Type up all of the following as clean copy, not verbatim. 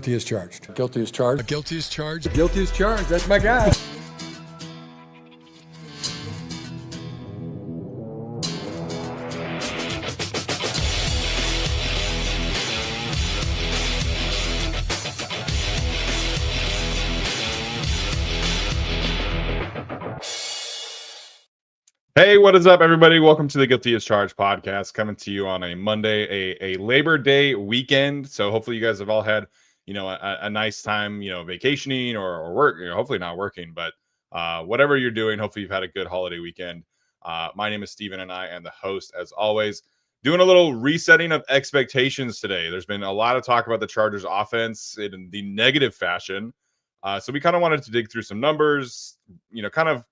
Guilty as charged. Guilty as charged. Guilty as charged. Guilty as charged. That's my guy. Hey, what is up, everybody? Welcome to the Guilty as Charged podcast, coming to you on a Monday, a Labor Day weekend. So hopefully you guys have all had, a nice time, vacationing or work. Hopefully not working, but whatever you're doing, hopefully you've had a good holiday weekend. My name is Steven, and I am the host, as always, doing a little resetting of expectations today. There's been a lot of talk about the Chargers offense in the negative fashion. So we kind of wanted to dig through some numbers, kind of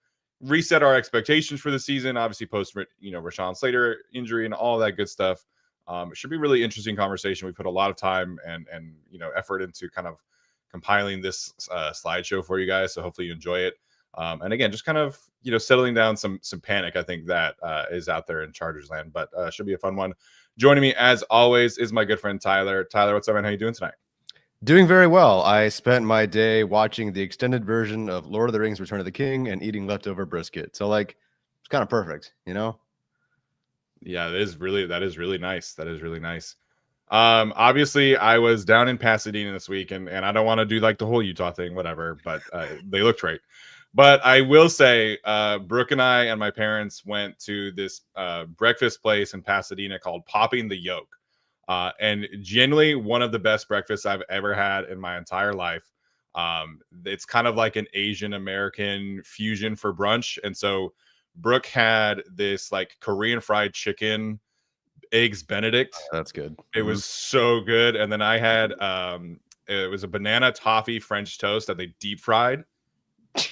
reset our expectations for the season, obviously post Rashawn Slater injury and all that good stuff. It should be a really interesting conversation. We put a lot of time and effort into kind of compiling this slideshow for you guys, so hopefully you enjoy it. And again, just kind of settling down some panic, I think, that is out there in Chargers land, but should be a fun one. Joining me as always is my good friend Tyler. Tyler, what's up, man? How you doing tonight? Doing very well. I spent my day watching the extended version of Lord of the Rings: Return of the King and eating leftover brisket. So, it's kind of perfect, Yeah, that is really nice. That is really nice. Obviously, I was down in Pasadena this week, and I don't want to do like the whole Utah thing, whatever, but they looked great. But I will say, Brooke and I and my parents went to this breakfast place in Pasadena called Popping the Yolk. And genuinely one of the best breakfasts I've ever had in my entire life. It's kind of like an Asian American fusion for brunch. And so Brooke had this like Korean fried chicken, eggs Benedict. Oh, that's good. It was so good. And then I had it was a banana toffee French toast that they deep fried.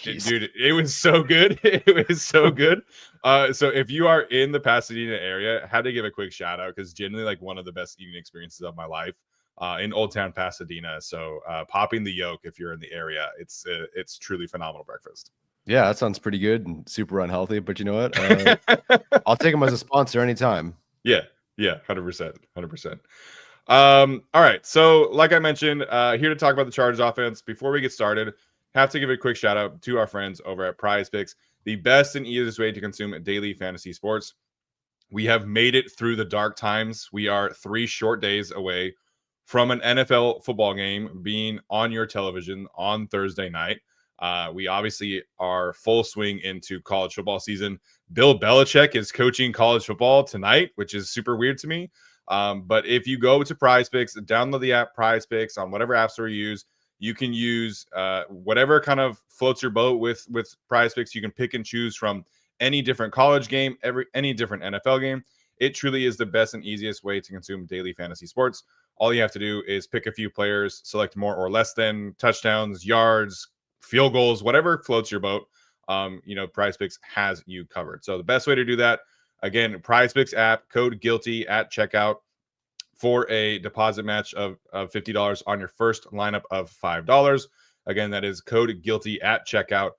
Dude, it was so good. It was so good. So if you are in the Pasadena area, I had to give a quick shout out because genuinely like one of the best eating experiences of my life in Old Town Pasadena. So Popping the Yolk, if you're in the area, it's truly phenomenal breakfast. Yeah, that sounds pretty good and super unhealthy, but you know what? I'll take them as a sponsor anytime. Yeah, 100%. All right, so like I mentioned, here to talk about the Chargers offense. Before we get started, have to give a quick shout out to our friends over at Prize Picks, the best and easiest way to consume daily fantasy sports. We have made it through the dark times. We are 3 short days away from an NFL football game being on your television on Thursday night. We obviously are full swing into college football season. Bill Belichick is coaching college football tonight, which is super weird to me. But if you go to Prize Picks, download the app Prize Picks on whatever app store you use. You can use whatever kind of floats your boat with Prize Picks. You can pick and choose from any different college game, any different NFL game. It truly is the best and easiest way to consume daily fantasy sports. All you have to do is pick a few players, select more or less than touchdowns, yards, field goals, whatever floats your boat. Prize Picks has you covered. So the best way to do that, again, Prize Picks app, code GUILTY at checkout for a deposit match of $50 on your first lineup of $5. Again, that is code GUILTY at checkout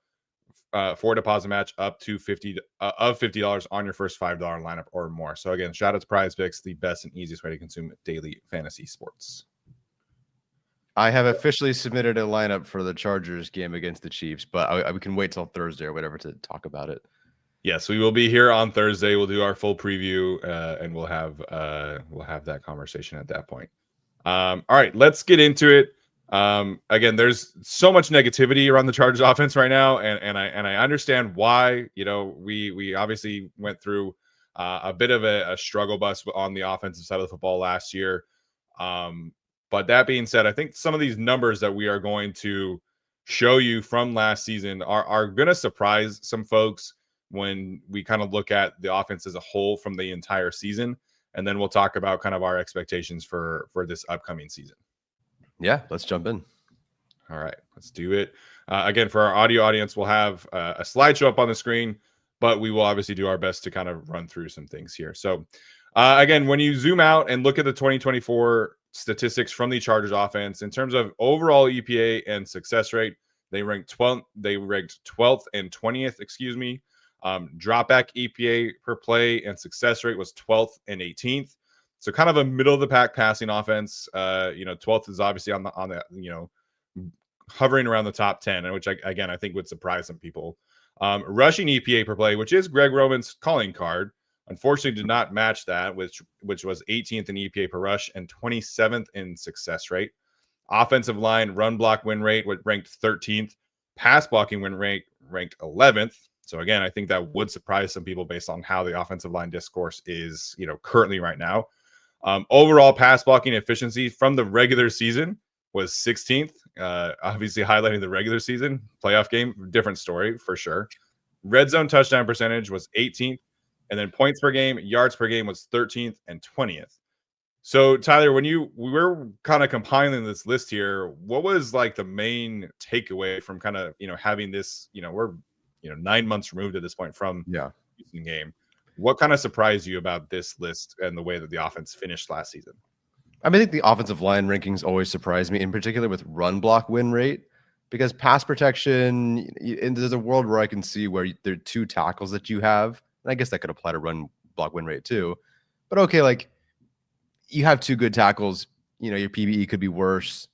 for a deposit match up to $50 on your first $5 lineup or more. So again, shout out to Prize Picks, the best and easiest way to consume daily fantasy sports. I have officially submitted a lineup for the Chargers game against the Chiefs, but we can wait till Thursday or whatever to talk about it. Yes, we will be here on Thursday. We'll do our full preview, and we'll have that conversation at that point. All right, let's get into it. Again, there's so much negativity around the Chargers offense right now, and I understand why. We obviously went through a bit of a struggle bus on the offensive side of the football last year. But that being said, I think some of these numbers that we are going to show you from last season are going to surprise some folks when we kind of look at the offense as a whole from the entire season. And then we'll talk about kind of our expectations for this upcoming season. Yeah, let's jump in. All right, let's do it. Again, for our audio audience, we'll have a slideshow up on the screen, but we will obviously do our best to kind of run through some things here. So again, when you zoom out and look at the 2024 statistics from the Chargers offense, in terms of overall EPA and success rate, they ranked 12th and 20th, Dropback EPA per play and success rate was 12th and 18th. So kind of a middle of the pack passing offense. 12th is obviously on the hovering around the top 10, which I think would surprise some people. Rushing EPA per play, which is Greg Roman's calling card, unfortunately did not match that, which was 18th in EPA per rush and 27th in success rate. Offensive line run block win rate ranked 13th. Pass blocking win rate ranked 11th. So again, I think that would surprise some people based on how the offensive line discourse is, currently right now. Overall pass blocking efficiency from the regular season was 16th. Obviously highlighting the regular season playoff game, different story for sure. Red zone touchdown percentage was 18th, and then points per game, yards per game was 13th and 20th. So Tyler, when we were kind of compiling this list here, what was like the main takeaway from kind of having this? We're 9 months removed at this point from the Houston game. What kind of surprised you about this list and the way that the offense finished last season? I think the offensive line rankings always surprise me, in particular with run block win rate, because pass protection, and there's a world where I can see where there are 2 tackles that you have, and I guess that could apply to run block win rate too. But okay, like you have 2 good tackles, your PBE could be worse,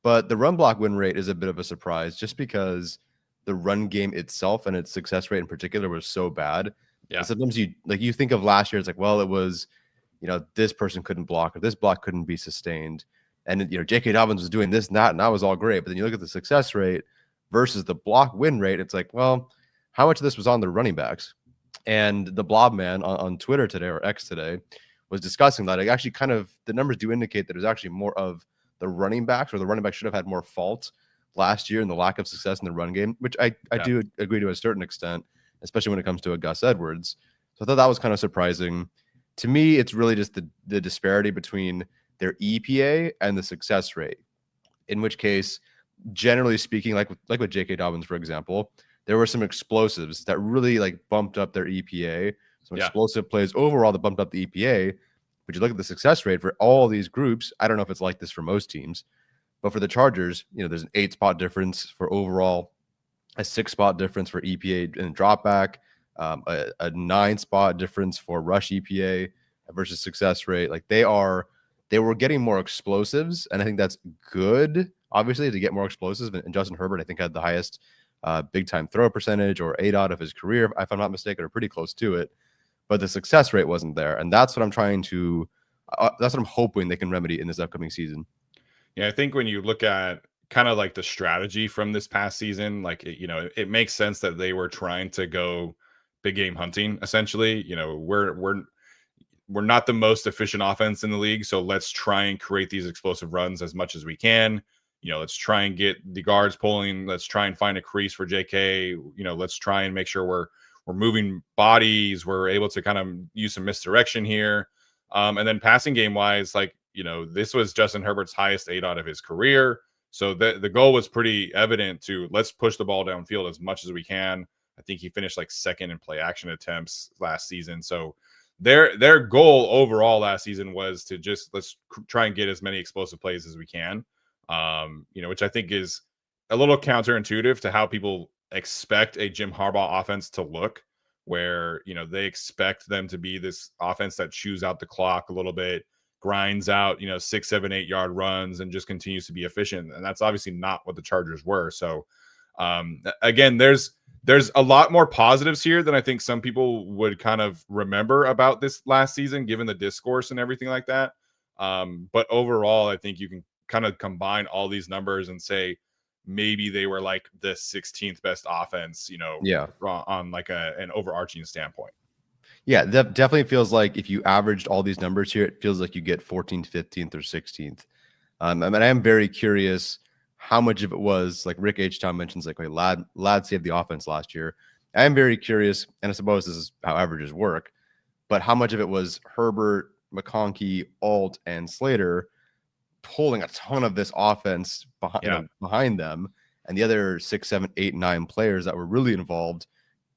but the run block win rate is a bit of a surprise just because the run game itself and its success rate in particular was so bad. Yeah. And sometimes you think of last year, it's like, well, it was, this person couldn't block or this block couldn't be sustained. And, J.K. Dobbins was doing this and that was all great. But then you look at the success rate versus the block win rate. It's like, well, how much of this was on the running backs? And the Blob Man on Twitter today, or X today, was discussing that. It actually the numbers do indicate that it was actually more of the running backs, or the running backs should have had more fault last year in the lack of success in the run game, which I do agree to a certain extent, especially when it comes to a Gus Edwards. So I thought that was kind of surprising. To me, it's really just the disparity between their EPA and the success rate, in which case, generally speaking, like with J.K. Dobbins, for example, there were some explosives that really bumped up their EPA. Some explosive plays overall that bumped up the EPA. But you look at the success rate for all these groups. I don't know if it's like this for most teams, but for the Chargers, there's an 8-spot difference for overall, a 6-spot difference for EPA and drop back, a 9-spot difference for rush EPA versus success rate. They were getting more explosives, and I think that's good, obviously, to get more explosives. And Justin Herbert, I think, had the highest big time throw percentage or ADOT of his career, if I'm not mistaken, or pretty close to it. But the success rate wasn't there, and that's what I'm that's what I'm hoping they can remedy in this upcoming season. Yeah, I think when you look at kind of the strategy from this past season, it makes sense that they were trying to go big game hunting. Essentially, we're not the most efficient offense in the league, so let's try and create these explosive runs as much as we can. Let's try and get the guards pulling. Let's try and find a crease for JK. Let's try and make sure we're moving bodies. We're able to kind of use some misdirection here. And then passing game wise, this was Justin Herbert's highest ADOT of his career. So the goal was pretty evident to let's push the ball downfield as much as we can. I think he finished second in play action attempts last season. So their goal overall last season was to just let's try and get as many explosive plays as we can. Which I think is a little counterintuitive to how people expect a Jim Harbaugh offense to look, where, they expect them to be this offense that chews out the clock a little bit, grinds out, 6, 7, 8 yard runs and just continues to be efficient. And that's obviously not what the Chargers were. So, again, there's a lot more positives here than I think some people would kind of remember about this last season, given the discourse and everything like that. But overall, I think you can kind of combine all these numbers and say maybe they were the 16th best offense, on an overarching standpoint. Yeah, that definitely feels like if you averaged all these numbers here, it feels like you get 14th, 15th, or 16th. I am very curious how much of it was Rick H-Town mentions Lad saved the offense last year. I am very curious, and I suppose this is how averages work, but how much of it was Herbert, McConkey, Alt, and Slater pulling a ton of this offense behind them, and the other 6, 7, 8, 9 players that were really involved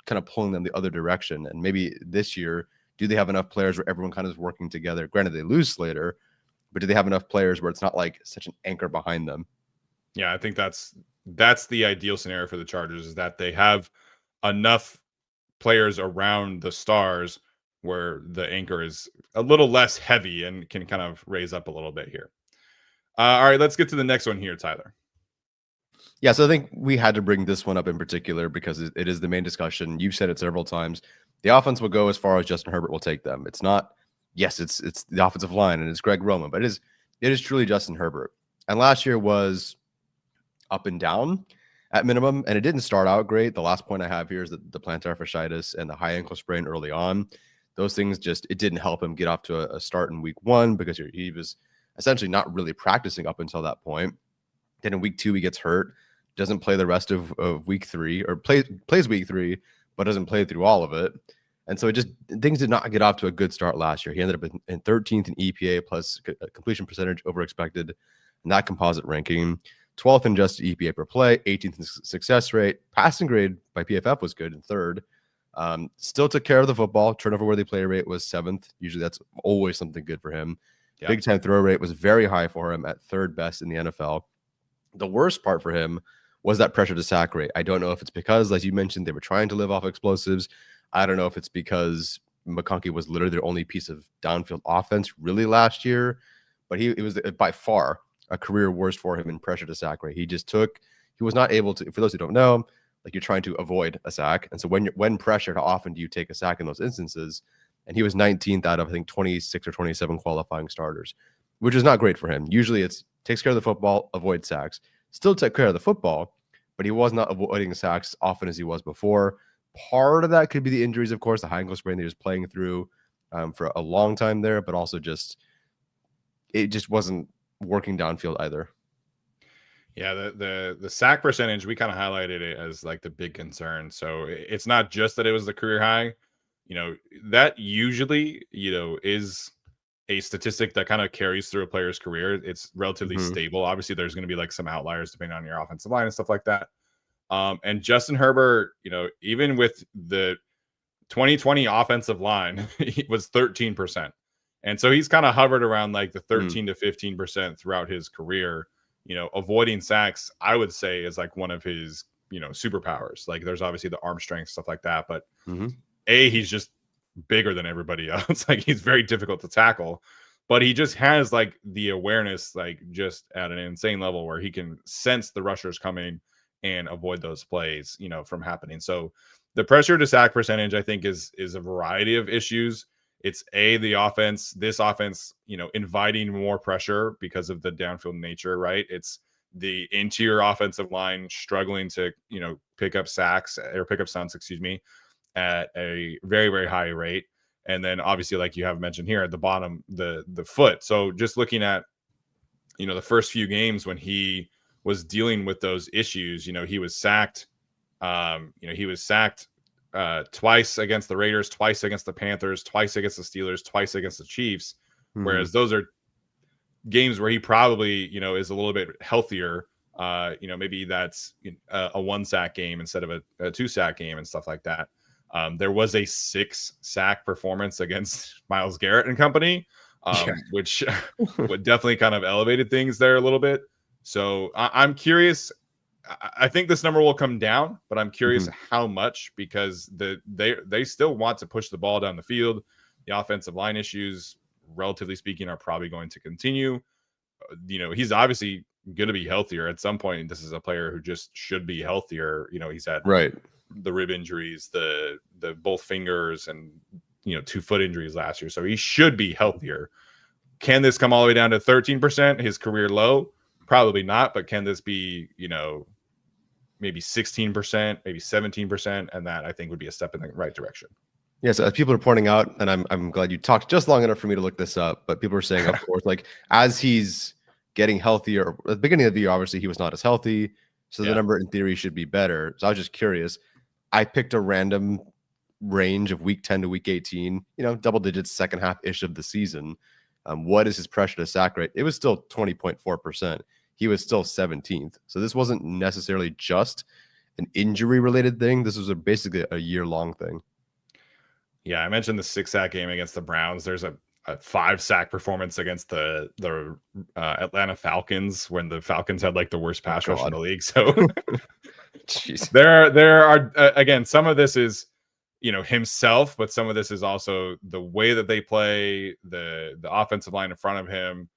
kind of pulling them the other direction. And maybe this year, do they have enough players where everyone kind of is working together? Granted, they lose Slater, but do they have enough players where it's not such an anchor behind them? Yeah, I think that's the ideal scenario for the Chargers, is that they have enough players around the stars where the anchor is a little less heavy and can kind of raise up a little bit here. All right, let's get to the next one here, Tyler. Yeah, so I think we had to bring this one up in particular because it is the main discussion. You've said it several times. The offense will go as far as Justin Herbert will take them. It's not, yes, it's the offensive line and it's Greg Roman, but it is truly Justin Herbert. And last year was up and down at minimum, and it didn't start out great. The last point I have here is that the plantar fasciitis and the high ankle sprain early on, those things it didn't help him get off to a start in week 1 because he was essentially not really practicing up until that point. Then in week 2, he gets hurt, doesn't play the rest of week 3, or plays week 3, but doesn't play through all of it. And so things did not get off to a good start last year. He ended up in 13th in EPA plus completion percentage over expected in that composite ranking, 12th in adjusted EPA per play, 18th in success rate. Passing grade by PFF was good in 3rd. Still took care of the football. Turnover worthy play rate was 7th. Usually that's always something good for him. Yeah. Big time throw rate was very high for him at 3rd best in the NFL. The worst part for him was that pressure to sack rate. I don't know if it's because, as you mentioned, they were trying to live off explosives. I don't know if it's because McConkey was literally their only piece of downfield offense really last year, but it was by far a career worst for him in pressure to sack rate. He was not able to, for those who don't know, like, you're trying to avoid a sack. And so when pressured, how often do you take a sack in those instances? And he was 19th out of, I think, 26 or 27 qualifying starters, which is not great for him. Usually it's takes care of the football, avoid sacks. Still take care of the football, but he was not avoiding sacks often as he was before. Part of that could be the injuries, of course, the high ankle sprain that he was playing through for a long time there, but also it just wasn't working downfield either. Yeah, the sack percentage, we kind of highlighted it as like the big concern. So it's not just that it was the career high, that usually, is a statistic that kind of carries through a player's career. It's relatively stable. Obviously, there's going to be like some outliers depending on your offensive line and stuff like that. And Justin Herbert, even with the 2020 offensive line, he was 13%. And so he's kind of hovered around like the 13 to 15% throughout his career. Avoiding sacks, I would say, is like one of his, superpowers. Like, there's obviously the arm strength, stuff like that. But he's just bigger than everybody else. Like, he's very difficult to tackle, but he just has like the awareness, like, just at an insane level where he can sense the rushers coming and avoid those plays, from happening. So the pressure to sack percentage, I think, is a variety of issues. It's this offense, inviting more pressure because of the downfield nature, right? It's the interior offensive line struggling to, pick up stunts, at a very, very high rate. And then obviously, like you have mentioned here at the bottom, the foot. So just looking at, the first few games when he was dealing with those issues, he was sacked. Twice against the Raiders, twice against the Panthers, twice against the Steelers, twice against the Chiefs. Whereas those are games where he probably, is a little bit healthier. Maybe that's a 1-sack game instead of a 2-sack game and stuff like that. There was a 6-sack performance against Myles Garrett and company, which would definitely kind of elevated things there a little bit. So I'm curious. I think this number will come down, but I'm curious how much, because they still want to push the ball down the field. The offensive line issues, relatively speaking, are probably going to continue. He's obviously going to be healthier at some point. This is a player who just should be healthier. He's had the rib injuries, the both fingers, and 2 foot injuries last year, so he should be healthier. Can this come all the way down to 13%, his career low? Probably not, but can this be, maybe 16%, maybe 17%? And that, I think, would be a step in the right direction. Yes, as people are pointing out, and I'm glad you talked just long enough for me to look this up, but people are saying, of course, like, as he's getting healthier, at the beginning of the year, obviously he was not as healthy, so the number in theory should be better. So I was just curious. I picked a random range of week 10 to week 18, double digits, second half-ish of the season. What is his pressure to sack rate? It was still 20.4%. He was still 17th. So this wasn't necessarily just an injury-related thing. This was basically a year-long thing. Yeah, I mentioned the 6-sack game against the Browns. There's a 5-sack performance against the Atlanta Falcons when the Falcons had like the worst pass rush in the league. So Jeez. there are again, some of this is himself, but some of this is also the way that they play, the offensive line in front of him.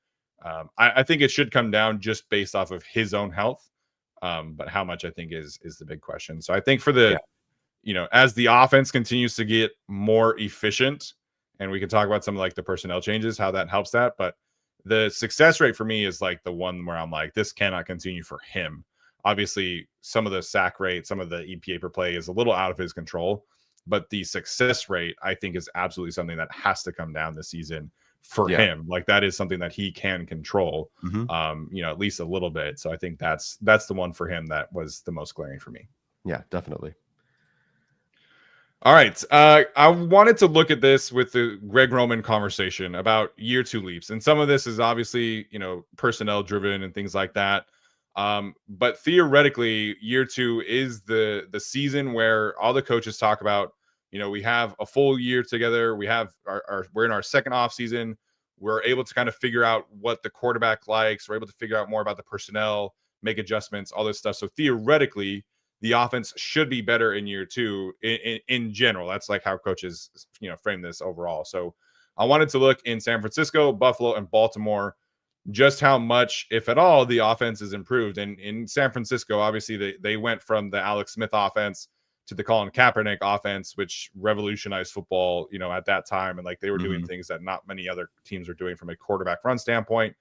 I think it should come down just based off of his own health. But how much I think is the big question. So I think for the, as the offense continues to get more efficient, and we can talk about some of like the personnel changes, how that helps that. But the success rate for me is like the one where I'm like, this cannot continue for him. Obviously, some of the sack rate, some of the EPA per play is a little out of his control, but the success rate, I think, is absolutely something that has to come down this season for him. Like that is something that he can control, at least a little bit. So I think that's the one for him that was the most glaring for me. Yeah, definitely. All right. I wanted to look at this with the Greg Roman conversation about year 2 leaps. And some of this is obviously, personnel driven and things like that. But theoretically, year 2 is the season where all the coaches talk about, we have a full year together. We have we're in our second off season. We're able to kind of figure out what the quarterback likes. We're able to figure out more about the personnel, make adjustments, all this stuff. So theoretically, the offense should be better in year 2 in general. That's like how coaches, frame this overall. So I wanted to look in San Francisco, Buffalo, and Baltimore, just how much, if at all, the offense is improved. And in San Francisco, obviously, they went from the Alex Smith offense to the Colin Kaepernick offense, which revolutionized football, at that time. And like they were doing things that not many other teams are doing from a quarterback run standpoint.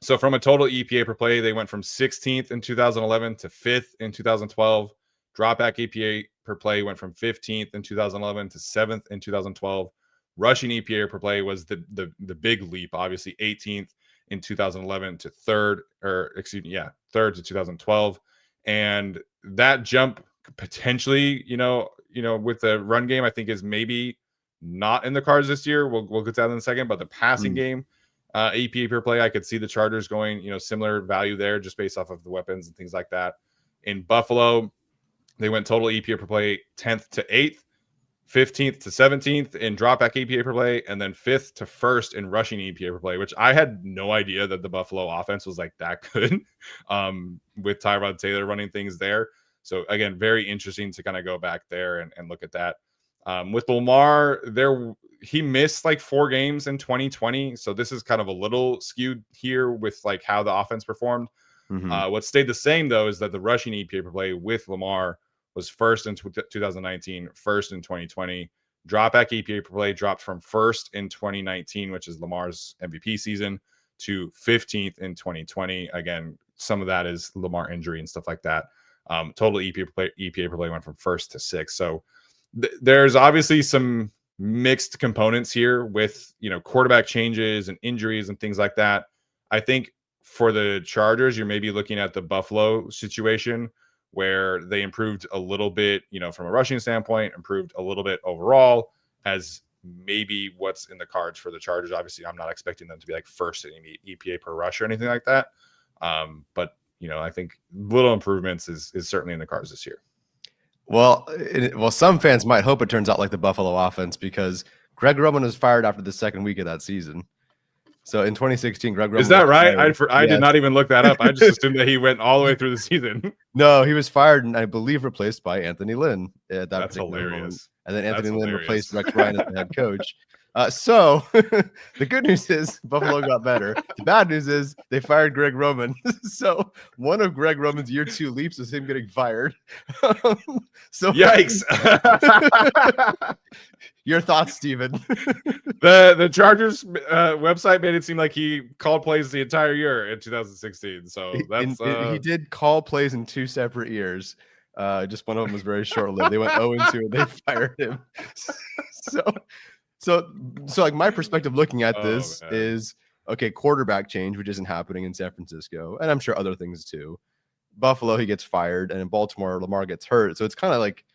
So from a total EPA per play, they went from 16th in 2011 to 5th in 2012. Dropback EPA per play went from 15th in 2011 to 7th in 2012. Rushing EPA per play was the big leap, obviously 18th in 2011 to 3rd to 2012. And that jump potentially, with the run game, I think is maybe not in the cards this year. We'll get to that in a second, but the passing game, EPA per play, I could see the Chargers going, similar value there just based off of the weapons and things like that. In Buffalo, they went total EPA per play 10th to 8th, 15th to 17th in dropback EPA per play, and then 5th to 1st in rushing EPA per play, which I had no idea that the Buffalo offense was like that good with Tyrod Taylor running things there. So again, very interesting to kind of go back there and look at that. With Lamar, he missed like 4 games in 2020. So this is kind of a little skewed here with like how the offense performed. What stayed the same, though, is that the rushing EPA per play with Lamar was 1st in 2019, 1st in 2020. Dropback EPA per play dropped from 1st in 2019, which is Lamar's MVP season, to 15th in 2020. Again, some of that is Lamar injury and stuff like that. Total EPA per play went from 1st to 6th. So there's obviously some mixed components here with, quarterback changes and injuries and things like that. I think for the Chargers, you're maybe looking at the Buffalo situation where they improved a little bit, from a rushing standpoint, improved a little bit overall, as maybe what's in the cards for the Chargers. Obviously, I'm not expecting them to be like 1st in EPA per rush or anything like that. But, I think little improvements is certainly in the cards this year. Well, some fans might hope it turns out like the Buffalo offense, because Greg Roman was fired after the second week of that season. So in 2016, Greg Roman. Is that right? I Yes. did not even look that up. I just assumed that he went all the way through the season. No, he was fired and I believe replaced by Anthony Lynn. That's hilarious. Moment. And then Anthony Lynn replaced Rex Ryan as the head coach. So the good news is Buffalo got better. The bad news is they fired Greg Roman. So one of Greg Roman's year 2 leaps is him getting fired. So yikes. Your thoughts, Steven? The Chargers website made it seem like he called plays the entire year in 2016. So that's he did call plays in 2 separate years. Just one of them was very short-lived. They went 0-2 and they fired him. So like my perspective looking at this is, okay, quarterback change, which isn't happening in San Francisco, and I'm sure other things too. Buffalo, he gets fired, and in Baltimore, Lamar gets hurt. So it's kind of like,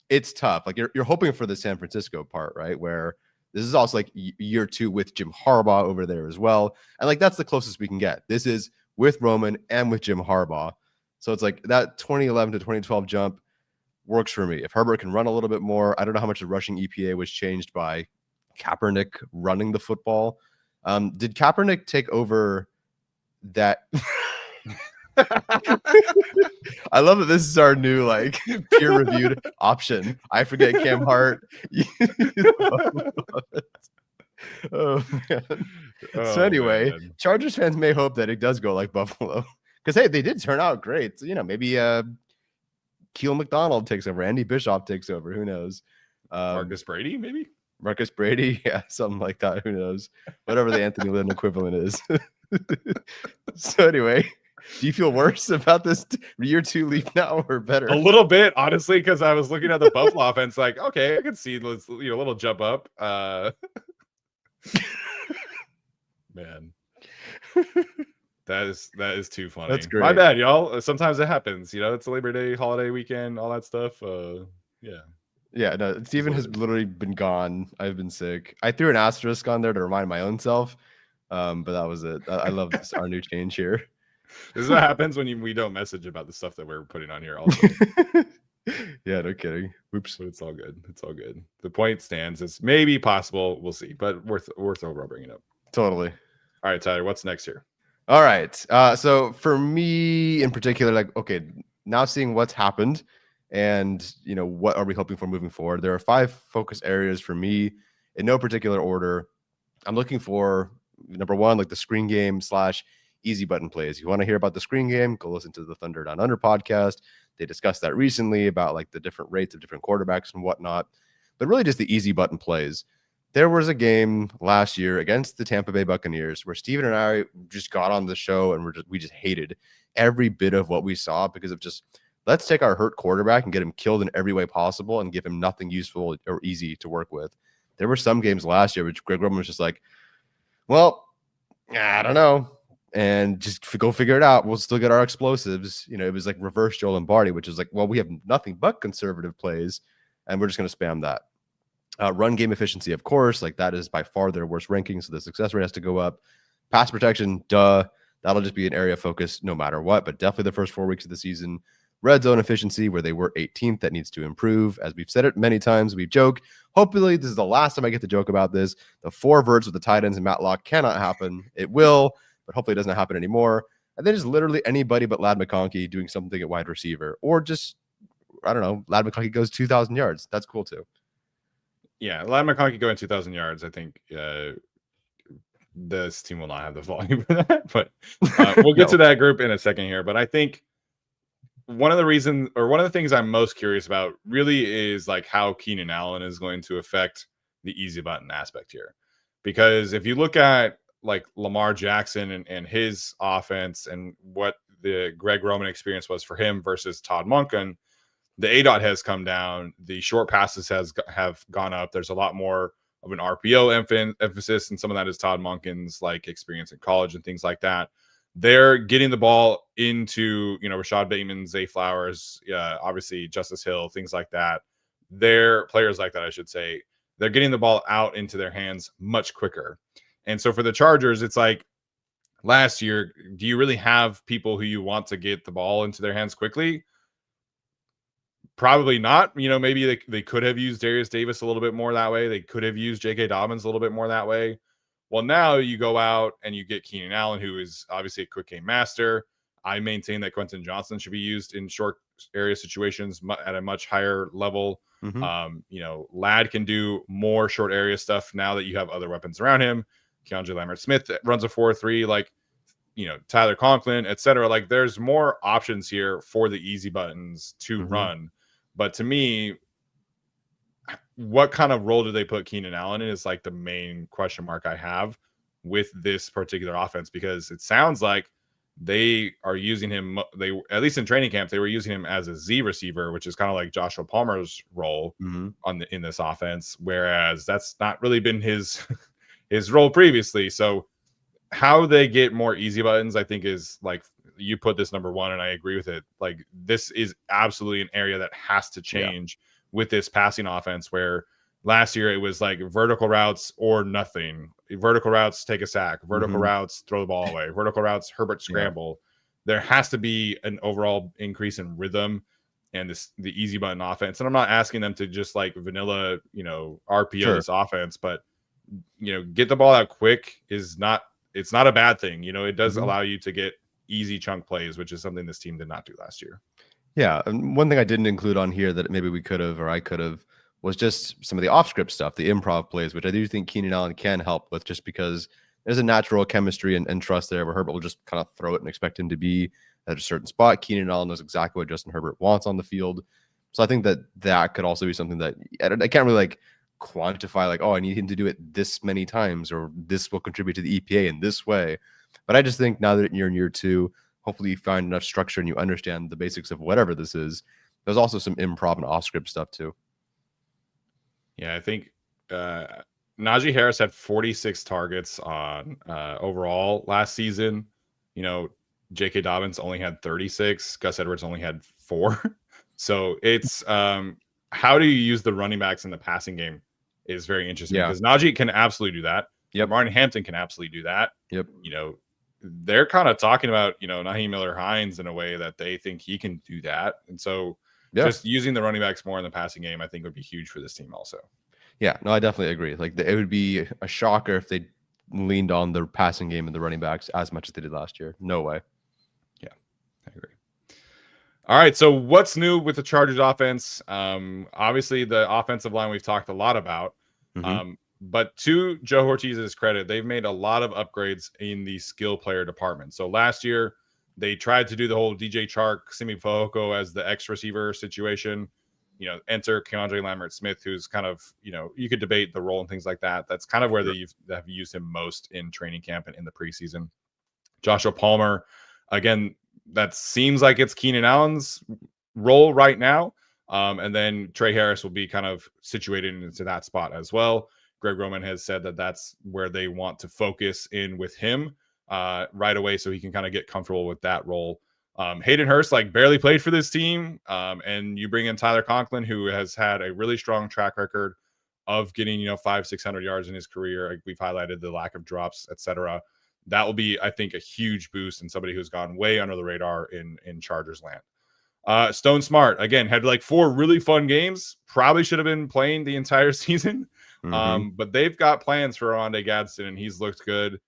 it's tough. Like you're hoping for the San Francisco part, right? Where this is also like year 2 with Jim Harbaugh over there as well. And like, that's the closest we can get. This is with Roman and with Jim Harbaugh. So it's like that 2011 to 2012 jump works for me. If Herbert can run a little bit more, I don't know how much the rushing EPA was changed by Kaepernick running the football. Did Kaepernick take over that? I love that this is our new like peer-reviewed option. I forget Cam Hart. Oh man. So Oh, anyway, man. Chargers fans may hope that it does go like Buffalo. Because hey, they did turn out great. So, maybe Keel McDonald takes over, Andy Bischoff takes over. Who knows? Marcus Brady, maybe? Marcus Brady, yeah, something like that. Who knows? Whatever the Anthony Lynn equivalent is. So anyway, do you feel worse about this year 2 leap now or better? A little bit, honestly, because I was looking at the Buffalo offense, like, okay, I can see this, a little jump up. Man, that is too funny. That's great. My bad, y'all. Sometimes it happens. It's a Labor Day holiday weekend, all that stuff. Yeah, no, Steven has literally been gone. I've been sick. I threw an asterisk on there to remind my own self, but that was it. I love this, our new change here. This is what happens when we don't message about the stuff that we're putting on here. Also, yeah, no kidding. Oops, but it's all good. It's all good. The point stands. It's maybe possible. We'll see, but worth overall bringing up. Totally. All right, Tyler. What's next here? All right. So for me in particular, like, okay, now seeing what's happened. And, what are we hoping for moving forward? There are 5 focus areas for me in no particular order. I'm looking for, number 1, like the screen game / easy button plays. You want to hear about the screen game, go listen to the Thunder Down Under podcast. They discussed that recently about like the different rates of different quarterbacks and whatnot, but really just the easy button plays. There was a game last year against the Tampa Bay Buccaneers where Steven and I just got on the show and we just hated every bit of what we saw because of just, let's take our hurt quarterback and get him killed in every way possible and give him nothing useful or easy to work with. There were some games last year which Greg Roman was just like, well, I don't know. And just go figure it out. We'll still get our explosives. It was like reverse Joel Lombardi, which is like, well, we have nothing but conservative plays and we're just going to spam that. Run game efficiency, of course, like that is by far their worst ranking. So the success rate has to go up. Pass protection, duh. That'll just be an area of focus no matter what, but definitely the first 4 weeks of the season. Red zone efficiency, where they were 18th, that needs to improve. As we've said it many times, we joke. Hopefully, this is the last time I get to joke about this. The 4 verts with the tight ends and Matlock cannot happen. It will, but hopefully it doesn't happen anymore. And then just literally anybody but Lad McConkey doing something at wide receiver. Or just, I don't know, Lad McConkey goes 2,000 yards. That's cool too. Yeah, Lad McConkey going 2,000 yards. I think this team will not have the volume for that. But we'll get to that group in a second here. But I think one of the things I'm most curious about really is like how Keenan Allen is going to affect the easy button aspect here. Because if you look at like Lamar Jackson and his offense and what the Greg Roman experience was for him versus Todd Monken, the ADOT has come down. The short passes have gone up. There's a lot more of an RPO emphasis, and some of that is Todd Monken's like experience in college and things like that. They're getting the ball into, Rashad Bateman, Zay Flowers, obviously Justice Hill, things like that. They're players like that, I should say. They're getting the ball out into their hands much quicker. And so for the Chargers, it's like last year, do you really have people who you want to get the ball into their hands quickly? Probably not. Maybe they could have used Darius Davis a little bit more that way. They could have used J.K. Dobbins a little bit more that way. Well, now you go out and you get Keenan Allen, who is obviously a quick game master. I maintain that Quentin Johnson should be used in short area situations at a much higher level. Mm-hmm. Lad can do more short area stuff now that you have other weapons around him. Keandre Lambert-Smith runs a 4-3, like, Tyler Conklin, etc. Like, there's more options here for the easy buttons to run. But to me, what kind of role do they put Keenan Allen in is like the main question mark I have with this particular offense, because it sounds like they are using him. They, at least in training camp, they were using him as a Z receiver, which is kind of like Joshua Palmer's role in this offense, whereas that's not really been his role previously. So how they get more easy buttons, I think, is like you put this number 1, and I agree with it. Like, this is absolutely an area that has to change with this passing offense, where last year it was like vertical routes or nothing. Vertical routes, take a sack. Vertical routes, throw the ball away. Vertical routes, Herbert scramble. There has to be an overall increase in rhythm and the easy button offense. And I'm not asking them to just like vanilla, RPO this offense, but get the ball out quick it's not a bad thing. It does allow you to get easy chunk plays, which is something this team did not do last year. Yeah, and one thing I didn't include on here that maybe we could have or I could have was just some of the off-script stuff, the improv plays, which I do think Keenan Allen can help with, just because there's a natural chemistry and trust there where Herbert will just kind of throw it and expect him to be at a certain spot. Keenan Allen knows exactly what Justin Herbert wants on the field. So I think that could also be something that I can't really like quantify, like, oh, I need him to do it this many times or this will contribute to the EPA in this way. But I just think now that you're in year 2, hopefully you find enough structure and you understand the basics of whatever this is. There's also some improv and off-script stuff too. Yeah, I think Najee Harris had 46 targets on overall last season. You know, J.K. Dobbins only had 36. Gus Edwards only had 4. So it's how do you use the running backs in the passing game is very interesting, because Najee can absolutely do that. Yep. Martin Hampton can absolutely do that. Yep. You know, they're kind of talking about, you know, Naheem Miller-Hines in a way that they think he can do that. And so just using the running backs more in the passing game, I think would be huge for this team also. Yeah, no, I definitely agree. Like, it would be a shocker if they leaned on the passing game and the running backs as much as they did last year. No way. Yeah, I agree. All right, so what's new with the Chargers offense? Obviously, the offensive line we've talked a lot about. But to Joe Ortiz's credit, they've made a lot of upgrades in the skill player department. So last year, they tried to do the whole DJ Chark, Simi Fehoko as the X receiver situation. You know, enter Keandre Lambert-Smith, who's kind of, you know, you could debate the role and things like that. That's kind of where they have used him most in training camp and in the preseason. Joshua Palmer, again, that seems like it's Keenan Allen's role right now. And then Trey Harris will be kind of situated into that spot as well. Greg Roman has said that that's where they want to focus in with him right away, so he can kind of get comfortable with that role. Hayden Hurst like barely played for this team, and you bring in Tyler Conklin, who has had a really strong track record of getting, you know, 500-600 yards in his career. Like, we've highlighted the lack of drops, etc. That will be, I think, a huge boost and somebody who's gone way under the radar in Chargers land. Stone Smart, again, had like 4 really fun games. Probably should have been playing the entire season. But they've got plans for Rondé Gadsden, and he's looked good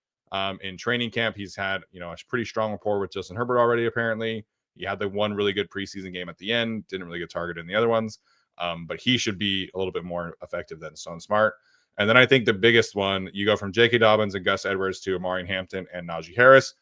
in training camp. He's had, you know, a pretty strong rapport with Justin Herbert already, apparently. He had the one really good preseason game at the end, didn't really get targeted in the other ones. But he should be a little bit more effective than Stone Smart. And then I think the biggest one, you go from J.K. Dobbins and Gus Edwards to Omarion Hampton and Najee Harris.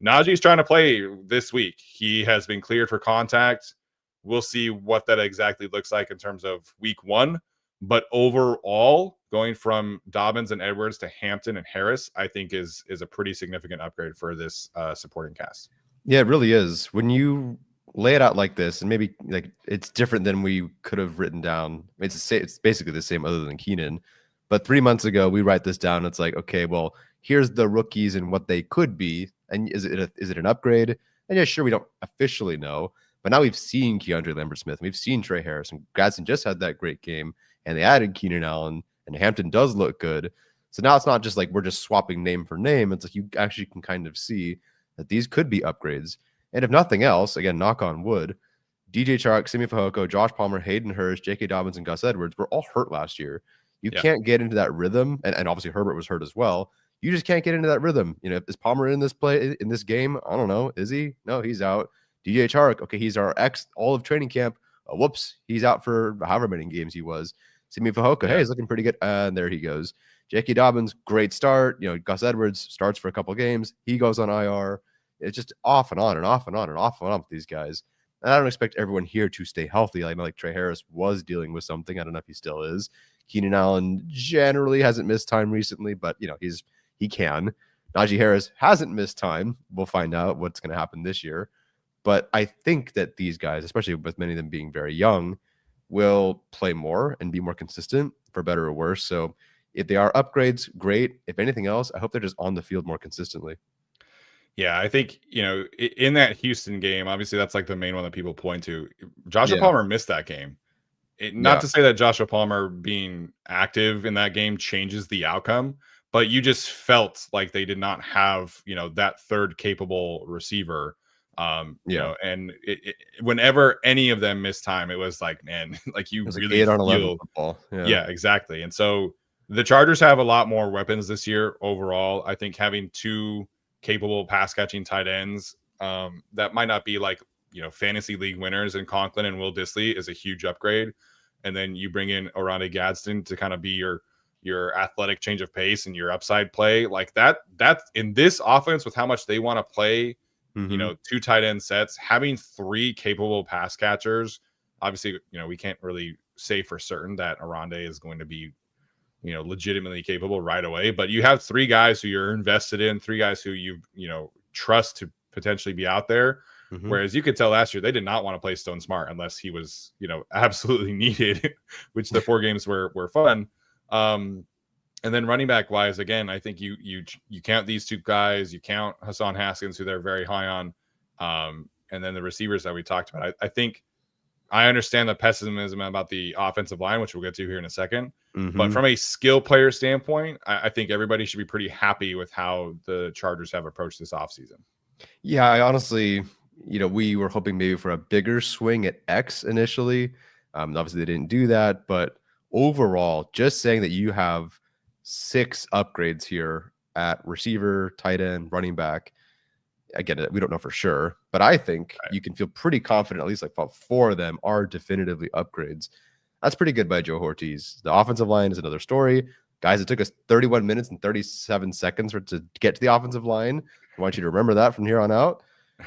Najee's trying to play this week. He has been cleared for contact. We'll see what that exactly looks like in terms of week 1. But overall, going from Dobbins and Edwards to Hampton and Harris, I think is a pretty significant upgrade for this supporting cast. Yeah, it really is. When you lay it out like this, and maybe like it's different than we could have written down. It's basically the same other than Keenan. But 3 months ago, we write this down. It's like, okay, well, here's the rookies and what they could be. And is it an upgrade? And yeah, sure, we don't officially know. But now we've seen Keandre Lambert-Smith. We've seen Trey Harris. And Gadsden just had that great game. And they added Keenan Allen. And Hampton does look good. So now it's not just like we're just swapping name for name. It's like you actually can kind of see that these could be upgrades. And if nothing else, again, knock on wood, DJ Chark, Simi Fehoko, Josh Palmer, Hayden Hurst, J.K. Dobbins, and Gus Edwards were all hurt last year. You can't get into that rhythm. And obviously Herbert was hurt as well. You just can't get into that rhythm. You know, is Palmer in this game? I don't know. Is he? No, he's out. DJ Chark, okay, he's our ex all of training camp. Whoops, he's out for however many games he was. Simi Fehoko, hey, he's looking pretty good. And there he goes. J.K. Dobbins, great start. You know, Gus Edwards starts for a couple games. He goes on IR. It's just off and on and off and on and off and on with these guys. And I don't expect everyone here to stay healthy. I know like Trey Harris was dealing with something. I don't know if he still is. Keenan Allen generally hasn't missed time recently, but you know, he can. Najee Harris hasn't missed time. We'll find out what's going to happen this year. But I think that these guys, especially with many of them being very young, will play more and be more consistent for better or worse. So if they are upgrades, great. If anything else, I hope they're just on the field more consistently. Yeah, I think, you know, in that Houston game, obviously that's like the main one that people point to. Joshua Palmer missed that game. Not to say that Joshua Palmer being active in that game changes the outcome, but you just felt like they did not have, you know, that third capable receiver. You know, and whenever any of them missed time, it was like, man, like you really like 8 on feel 11 football. Yeah, exactly. And so the Chargers have a lot more weapons this year overall. I think having 2 capable pass catching tight ends, that might not be like fantasy league winners in Conklin and Will Dissly is a huge upgrade. And then you bring in Oronde Gadsden to kind of be your athletic change of pace and your upside play like that's in this offense with how much they want to play, 2 tight end sets, having 3 capable pass catchers. Obviously, we can't really say for certain that Oronde is going to be, legitimately capable right away, but you have 3 guys who you're invested in, 3 guys who you trust to potentially be out there. Whereas you could tell last year they did not want to play Stone Smart unless he was, absolutely needed, which the 4 games were fun. And then running back wise, again, I think you count these 2 guys, you count Hassan Haskins, who they're very high on, and then the receivers that we talked about. I think I understand the pessimism about the offensive line, which we'll get to here in a second. But from a skill player standpoint, I think everybody should be pretty happy with how the Chargers have approached this offseason. Yeah, I honestly, we were hoping maybe for a bigger swing at X initially. Obviously, they didn't do that. But overall, just saying that you have 6 upgrades here at receiver, tight end, running back. Again, we don't know for sure, but I think you can feel pretty confident, at least like 4 of them are definitively upgrades. That's pretty good by Joe Ortiz. The offensive line is another story. Guys, it took us 31 minutes and 37 seconds to get to the offensive line. I want you to remember that from here on out.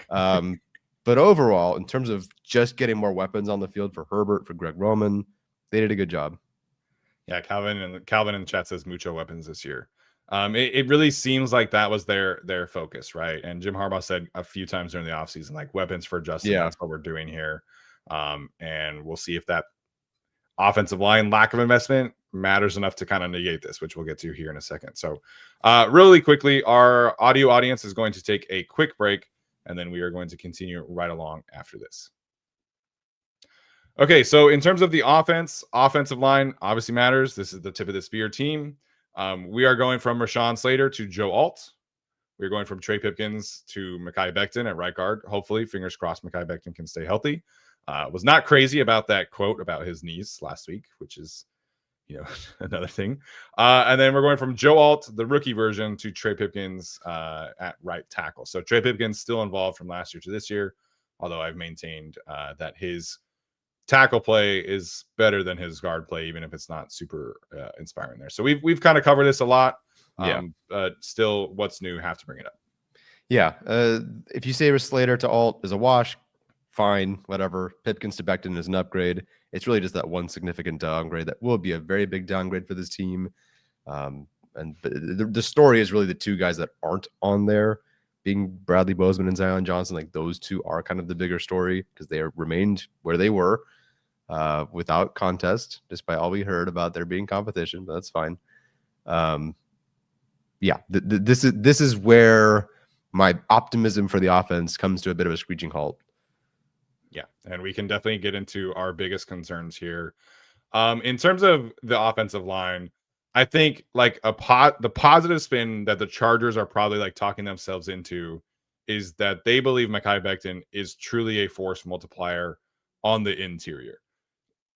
But overall, in terms of just getting more weapons on the field for Herbert, for Greg Roman, they did a good job. Yeah, Calvin in the chat says mucho weapons this year. It really seems like that was their focus, right? And Jim Harbaugh said a few times during the offseason, like weapons for Justin. Yeah. That's what we're doing here. And we'll see if that offensive line lack of investment matters enough to kind of negate this, which we'll get to here in a second. So really quickly, our audio audience is going to take a quick break, and then we are going to continue right along after this. Okay, so in terms of the offensive line obviously matters. This is the tip of the spear team. We are going from Rashawn Slater to Joe Alt. We're going from Trey Pipkins to Mekhi Becton at right guard. Hopefully, fingers crossed, Mekhi Becton can stay healthy. Was not crazy about that quote about his knees last week, which is, another thing. And then we're going from Joe Alt, the rookie version, to Trey Pipkins at right tackle. So Trey Pipkins still involved from last year to this year, although I've maintained that his tackle play is better than his guard play, even if it's not super inspiring there. So we've kind of covered this a lot. But still, what's new? Have to bring it up. Yeah. If you say Slater to Alt is a wash, fine, whatever. Pipkins to Becton is an upgrade. It's really just that one significant downgrade that will be a very big downgrade for this team. But the story is really the 2 guys that aren't on there, being Bradley Bozeman and Zion Johnson. Like those 2 are kind of the bigger story because they remained where they were without contest, despite all we heard about there being competition. But that's fine. This is where my optimism for the offense comes to a bit of a screeching halt. Yeah, and we can definitely get into our biggest concerns here. In terms of the offensive line, I think like the positive spin that the Chargers are probably like talking themselves into is that they believe Mekhi Becton is truly a force multiplier on the interior.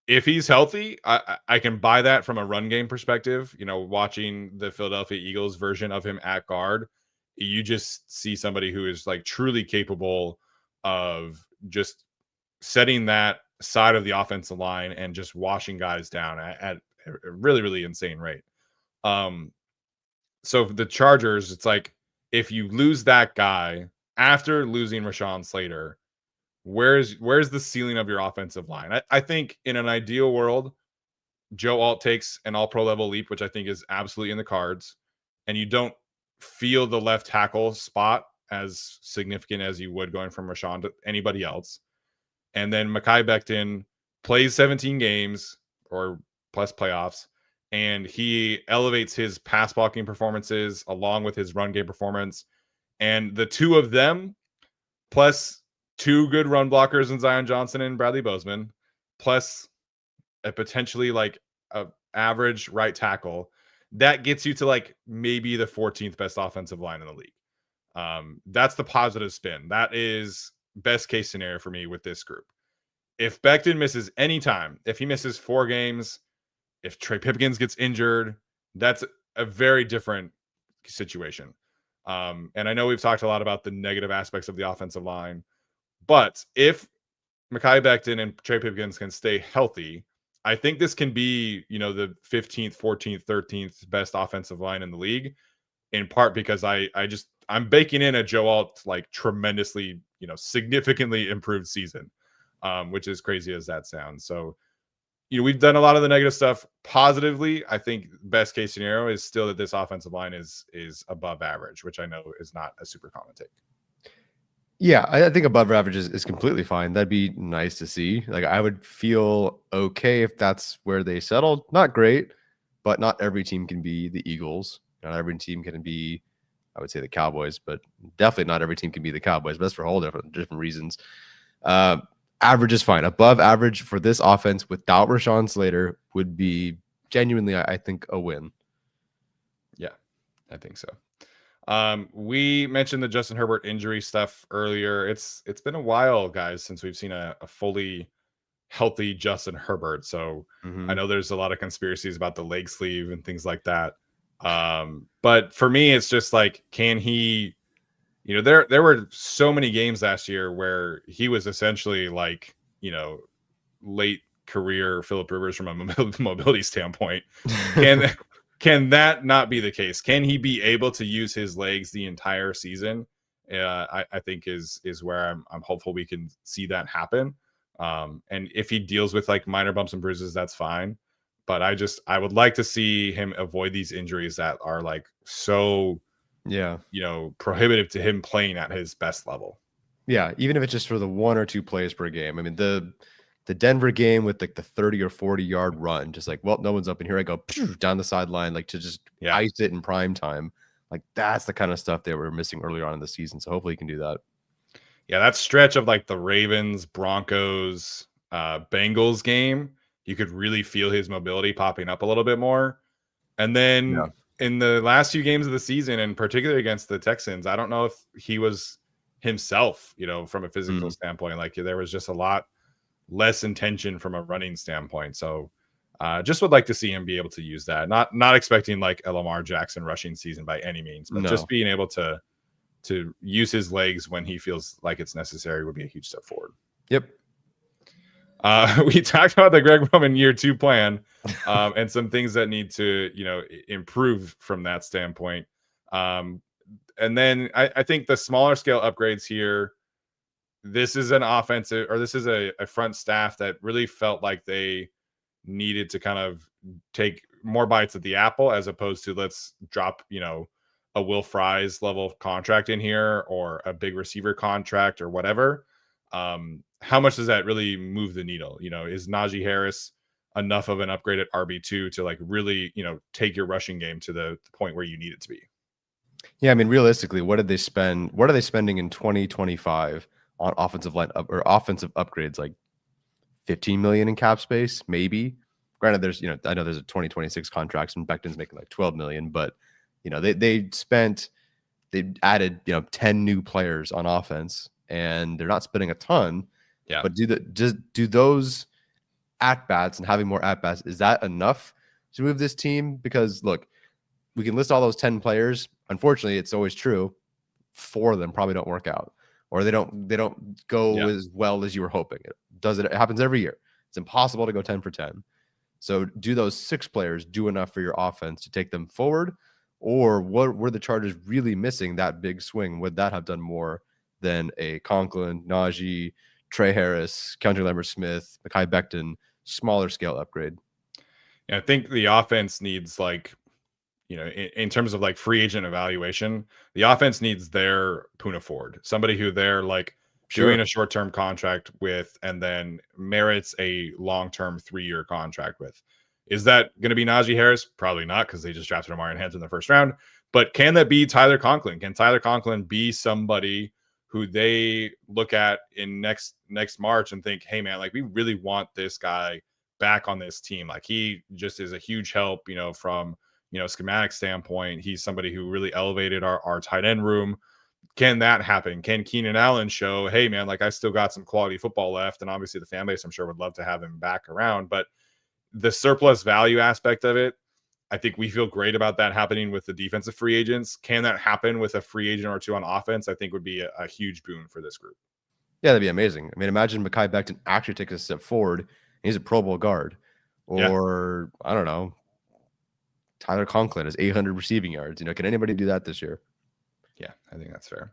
If he's healthy, I can buy that from a run game perspective. Watching the Philadelphia Eagles version of him at guard, you just see somebody who is like truly capable of just setting that side of the offensive line and just washing guys down at a really, really insane rate. So for the Chargers, it's like if you lose that guy after losing Rashawn Slater, where's the ceiling of your offensive line? I think in an ideal world, Joe Alt takes an all-pro level leap, which I think is absolutely in the cards, and you don't feel the left tackle spot as significant as you would going from Rashawn to anybody else. And then Mekhi Becton plays 17 games or plus playoffs, and he elevates his pass blocking performances along with his run game performance. And the 2 of them, plus 2 good run blockers in Zion Johnson and Bradley Bozeman, plus a potentially like a average right tackle, that gets you to like maybe the 14th best offensive line in the league. That's the positive spin. That is best case scenario for me with this group. If Becton misses any time, if he misses 4 games, if Trey Pipkins gets injured, that's a very different situation. And I know we've talked a lot about the negative aspects of the offensive line, But if Mekhi Becton and Trey Pipkins can stay healthy, I think this can be, the 15th, 14th, 13th best offensive line in the league, in part because I'm baking in a Joe Alt like tremendously, significantly improved season, which is crazy as that sounds. So, we've done a lot of the negative stuff positively. I think best case scenario is still that this offensive line is above average, which I know is not a super common take. Yeah, I think above average is completely fine. That'd be nice to see. Like, I would feel okay if that's where they settled. Not great, but not every team can be the Eagles. Not every team can be, I would say, the Cowboys, but definitely not every team can be the Cowboys. But that's for a whole different reasons. Average is fine. Above average for this offense without Rashawn Slater would be genuinely, I think, a win. Yeah, I think so. We mentioned the Justin Herbert injury stuff earlier. It's been a while, guys, since we've seen a fully healthy Justin Herbert. So I know there's a lot of conspiracies about the leg sleeve and things like that. But for me, it's just like, can he, there were so many games last year where he was essentially like, late career Phillip Rivers from a mobility standpoint. Can that not be the case? Can he be able to use his legs the entire season? I think is where I'm hopeful we can see that happen. And if he deals with like minor bumps and bruises, that's fine. But I would like to see him avoid these injuries that are like so, prohibitive to him playing at his best level. Yeah, even if it's just for the 1 or 2 plays per game. I mean, the Denver game with like the 30 or 40 yard run, just like, well, no one's up in here. I go down the sideline, like to just ice it in prime time. Like, that's the kind of stuff they were missing earlier on in the season. So hopefully he can do that. Yeah, that stretch of like the Ravens, Broncos, Bengals game, you could really feel his mobility popping up a little bit more. And then in the last few games of the season, and particularly against the Texans, I don't know if he was himself, from a physical standpoint. Like, there was just a lot less intention from a running standpoint. So just would like to see him be able to use that. Not expecting like a Lamar Jackson rushing season by any means, but just being able to use his legs when he feels like it's necessary would be a huge step forward. Yep. We talked about the Greg Roman year 2 plan and some things that need to, improve from that standpoint. And then I think the smaller scale upgrades here, this is an offensive, or this is a front staff that really felt like they needed to kind of take more bites at the apple, as opposed to let's drop, a Will Fries level contract in here or a big receiver contract or whatever. How much does that really move the needle? Is Najee Harris enough of an upgrade at RB2 to like really, take your rushing game to the point where you need it to be? Yeah, I mean, realistically, what did they spend? What are they spending in 2025 on offensive line or offensive upgrades? Like 15 million in cap space, maybe. Granted, there's, I know there's a 2026 contracts and Becton's making like 12 million, but they added 10 new players on offense, and they're not spending a ton. Yeah. But do those at bats and having more at bats, is that enough to move this team? Because look, we can list all those 10 players. Unfortunately, it's always true. 4 of them probably don't work out, or they don't go as well as you were hoping. It happens every year. It's impossible to go 10 for 10. So do those 6 players do enough for your offense to take them forward? Or what were the Chargers really missing that big swing? Would that have done more than a Conklin, Najee, Trey Harris, Keandre Lambert-Smith, Mekhi Becton, smaller scale upgrade? Yeah, I think the offense needs like, in terms of like free agent evaluation, the offense needs their Poona Ford, somebody who they're like doing a short-term contract with and then merits a long-term 3-year contract with. Is that going to be Najee Harris? Probably not, because they just drafted Omarion in Hampton in the first round. But can that be Tyler Conklin? Can Tyler Conklin be somebody who they look at in next March and think, hey, man, like we really want this guy back on this team. Like he just is a huge help, from, schematic standpoint. He's somebody who really elevated our tight end room. Can that happen? Can Keenan Allen show, hey, man, like I still got some quality football left? And obviously the fan base, I'm sure, would love to have him back around. But the surplus value aspect of it, I think we feel great about that happening with the defensive free agents. Can that happen with a free agent or 2 on offense? I think would be a huge boon for this group. Yeah, that'd be amazing. I mean, imagine Mekhi Becton actually takes a step forward. And he's a Pro Bowl guard. Yeah. Or, I don't know, Tyler Conklin has 800 receiving yards. Can anybody do that this year? Yeah, I think that's fair.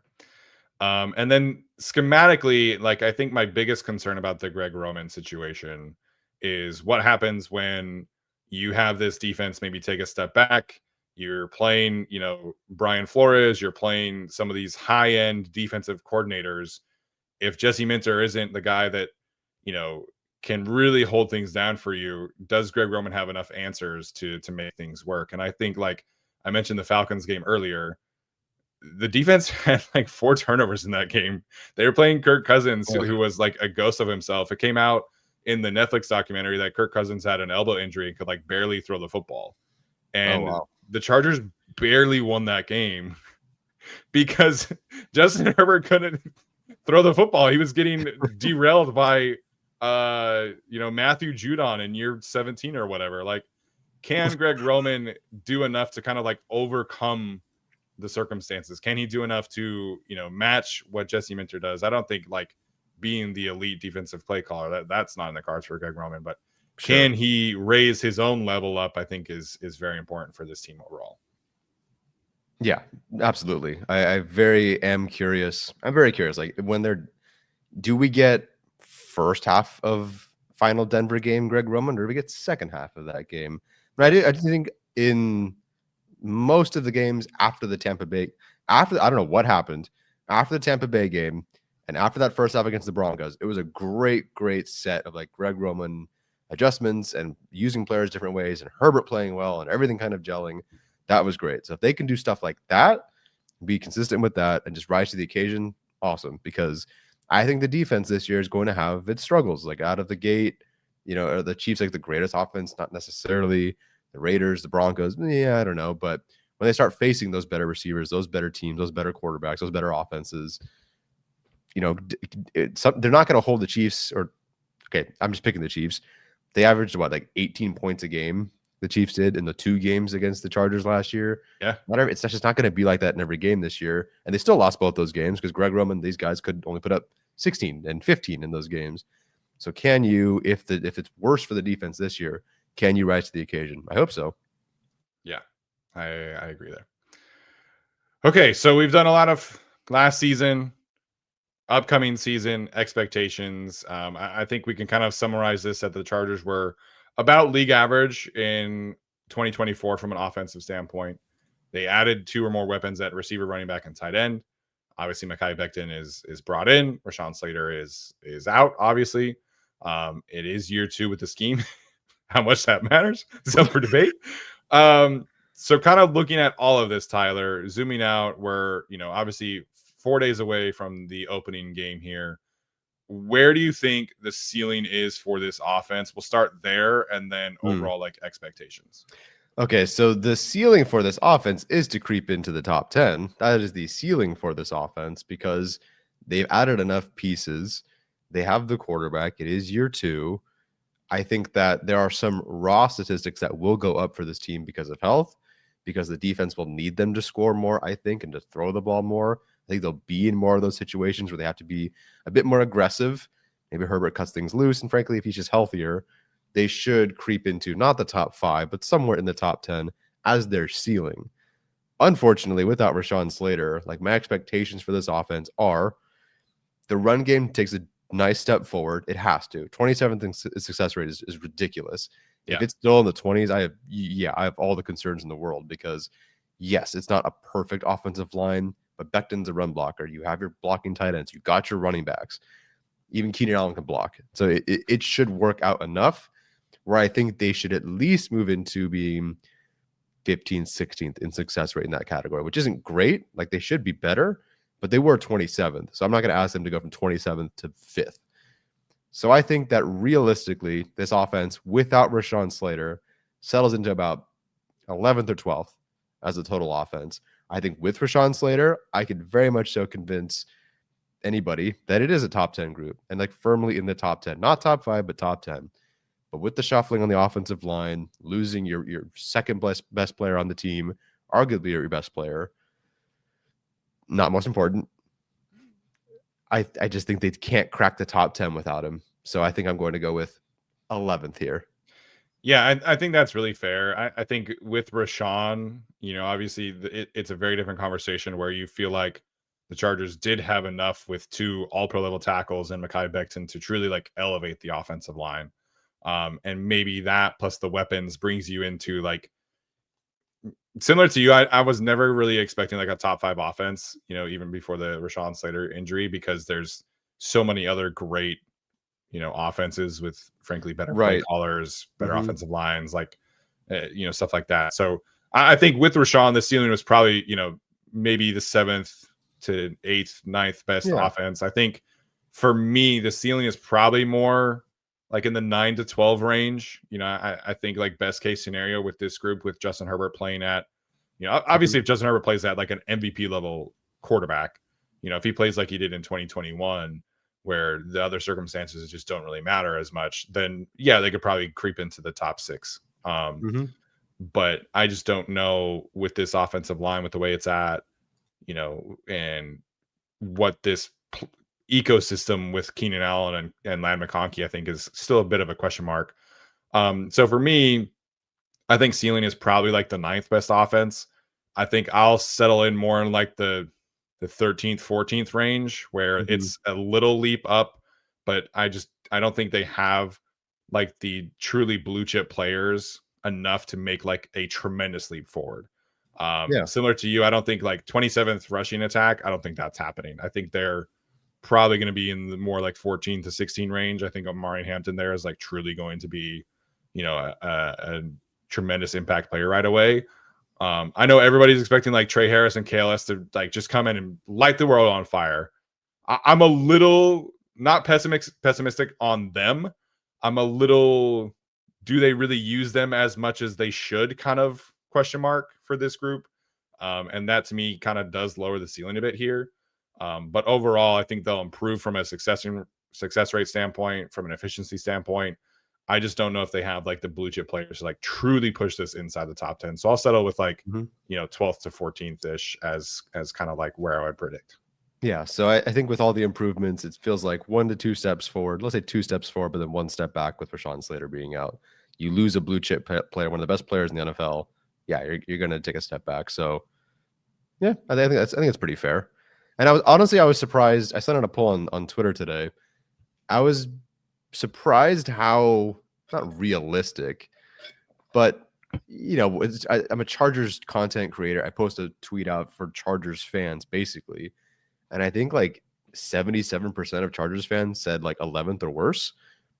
And then schematically, like I think my biggest concern about the Greg Roman situation is what happens when you have this defense maybe take a step back. You're playing, Brian Flores, you're playing some of these high-end defensive coordinators. If Jesse Minter isn't the guy that, can really hold things down for you, does Greg Roman have enough answers to make things work? And I think, like I mentioned the Falcons game earlier, the defense had like 4 turnovers in that game. They were playing Kirk Cousins, who was like a ghost of himself. It came out in the Netflix documentary that Kirk Cousins had an elbow injury and could like barely throw the football. And the Chargers barely won that game because Justin Herbert couldn't throw the football. He was getting derailed by Matthew Judon in year 17 or whatever. Like, can Greg Roman do enough to kind of like overcome the circumstances? Can he do enough to match what Jesse Minter does? I don't think like being the elite defensive play caller, that's not in the cards for Greg Roman, but can he raise his own level up? I think is very important for this team overall. Yeah, absolutely. I very am curious. I'm very curious. Like, do we get first half of final Denver game Greg Roman, or do we get second half of that game? But I do think in most of the games after the Tampa Bay, I don't know what happened after the Tampa Bay game and after that first half against the Broncos, it was a great set of like Greg Roman adjustments and using players different ways and Herbert playing well and everything kind of gelling. That was great. So if they can do stuff like that, be consistent with that and just rise to the occasion, awesome. Because I think the defense this year is going to have its struggles. Like out of the gate, are the Chiefs like the greatest offense? Not necessarily. The Raiders, the Broncos, I don't know. But when they start facing those better receivers, those better teams, those better quarterbacks, those better offenses, they're not going to hold the Chiefs. I'm just picking the Chiefs. They averaged like 18 points a game. The Chiefs did in the 2 games against the Chargers last year. Yeah, it's just not going to be like that in every game this year. And they still lost both those games because Greg Roman, these guys could only put up 16 and 15 in those games. So can you, if it's worse for the defense this year, can you rise to the occasion? I hope so. Yeah, I agree there. Okay, so we've done a lot of last season, upcoming season expectations. I think we can kind of summarize this that the Chargers were about league average in 2024 from an offensive standpoint. They added 2 or more weapons at receiver, running back, and tight end. Obviously, Mekhi Becton is brought in. Rashawn Slater is out, obviously. It is year 2 with the scheme. How much that matters is up for debate. So kind of looking at all of this, Tyler, zooming out, we're, obviously 4 days away from the opening game here. Where do you think the ceiling is for this offense? We'll start there and then overall like expectations. Okay, so the ceiling for this offense is to creep into the top 10. That is the ceiling for this offense because they've added enough pieces. They have the quarterback. It is year 2. I think that there are some raw statistics that will go up for this team because of health, because the defense will need them to score more, I think, and to throw the ball more. I think they'll be in more of those situations where they have to be a bit more aggressive. Maybe Herbert cuts things loose. And frankly, if he's just healthier, they should creep into not the top 5, but somewhere in the top 10 as their ceiling. Unfortunately, without Rashawn Slater, like my expectations for this offense are the run game takes a nice step forward. It has to. 27th success rate is ridiculous. Yeah. If it's still in the 20s, I have all the concerns in the world because yes, it's not a perfect offensive line, but Becton's a run blocker. You have your blocking tight ends. You got your running backs. Even Keenan Allen can block. So it should work out enough where I think they should at least move into being 15th, 16th in success rate in that category, which isn't great. Like they should be better, but they were 27th. So I'm not going to ask them to go from 27th to 5th. So I think that realistically, this offense without Rashawn Slater settles into about 11th or 12th as a total offense. I think with Rashawn Slater, I could very much so convince anybody that it is a top 10 group and like firmly in the top 10, not top 5, but top 10. But with the shuffling on the offensive line, losing your second best player on the team, arguably your best player, not most important, I just think they can't crack the top 10 without him. So I think I'm going to go with 11th here. Yeah, I think that's really fair. I think with Rashawn, obviously it's a very different conversation where you feel like the Chargers did have enough with 2 all-pro level tackles and Mekhi Becton to truly like elevate the offensive line. And maybe that plus the weapons brings you into like similar to you. I was never really expecting like a top 5 offense, even before the Rashawn Slater injury, because there's so many other great offenses with frankly better play callers, better offensive lines, like stuff like that. So I think with Rashawn, the ceiling was probably maybe the 7th to 8th, 9th best offense. I think for me, the ceiling is probably more like in the 9 to 12 range. I think like best case scenario with this group with Justin Herbert playing at, obviously if Justin Herbert plays at like an MVP level quarterback, if he plays like he did in 2021, where the other circumstances just don't really matter as much, then yeah, they could probably creep into the top 6. But I just don't know with this offensive line, with the way it's at, and what this ecosystem with Keenan Allen and Ladd McConkey, I think is still a bit of a question mark. So for me, I think ceiling is probably like the 9th best offense. I think I'll settle in more in like the 13th, 14th range where it's a little leap up, but I don't think they have like the truly blue chip players enough to make like a tremendous leap forward. Similar to you, I don't think like 27th rushing attack, I don't think that's happening. I think they're probably going to be in the more like 14 to 16 range. I think Omarion Hampton there is like truly going to be, a tremendous impact player right away. I know everybody's expecting like Trey Harris and KLS to like just come in and light the world on fire. I'm a little not pessimistic on them. I'm a little, do they really use them as much as they should kind of question mark for this group? And that to me kind of does lower the ceiling a bit here. But overall, I think they'll improve from a success rate standpoint, from an efficiency standpoint. I just don't know if they have like the blue chip players to like truly push this inside the top 10. So I'll settle with like, 12th to 14th ish as kind of like where I would predict. Yeah. So I think with all the improvements, it feels like 1 to 2 steps forward, let's say 2 steps forward, but then 1 step back with Rashawn Slater being out. You lose a blue chip player, one of the best players in the NFL. Yeah. You're going to take a step back. So yeah, I think it's pretty fair. And I was surprised. I sent out a poll on Twitter today. I was surprised how not realistic, but I'm a Chargers content creator. I post a tweet out for Chargers fans basically, and I think like 77% of Chargers fans said like 11th or worse,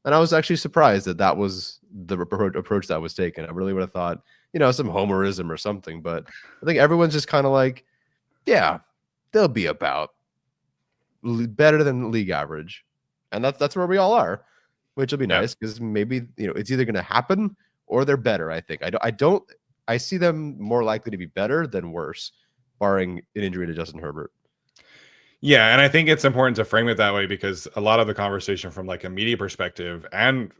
and I was actually surprised that was the approach that was taken. I really would have thought some homerism or something, but I think everyone's just kind of like, yeah, they'll be about better than league average, and that's where we all are. Which will be nice because maybe it's either going to happen or they're better. I think I see them more likely to be better than worse, barring an injury to Justin Herbert. Yeah, and I think it's important to frame it that way because a lot of the conversation from like a media perspective, and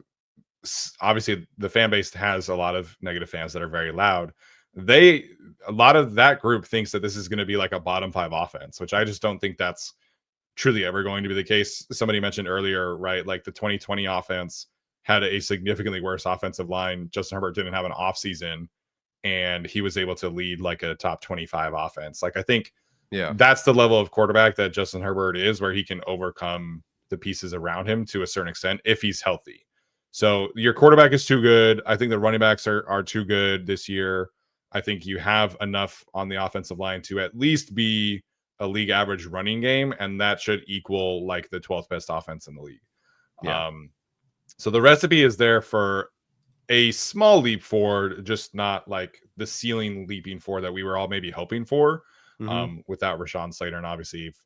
obviously the fan base has a lot of negative fans that are very loud. A lot of that group thinks that this is going to be like a bottom 5 offense, which I just don't think that's truly ever going to be the case. Somebody mentioned earlier, right? Like the 2020 offense had a significantly worse offensive line. Justin Herbert didn't have an off season and he was able to lead like a top 25 offense. Like I think that's the level of quarterback that Justin Herbert is, where he can overcome the pieces around him to a certain extent if he's healthy. So your quarterback is too good. I think the running backs are too good this year. I think you have enough on the offensive line to at least be a league average running game, and that should equal like the 12th best offense in the league. So the recipe is there for a small leap forward, just not like the ceiling leaping forward that we were all maybe hoping for without Rashawn Slater. And obviously if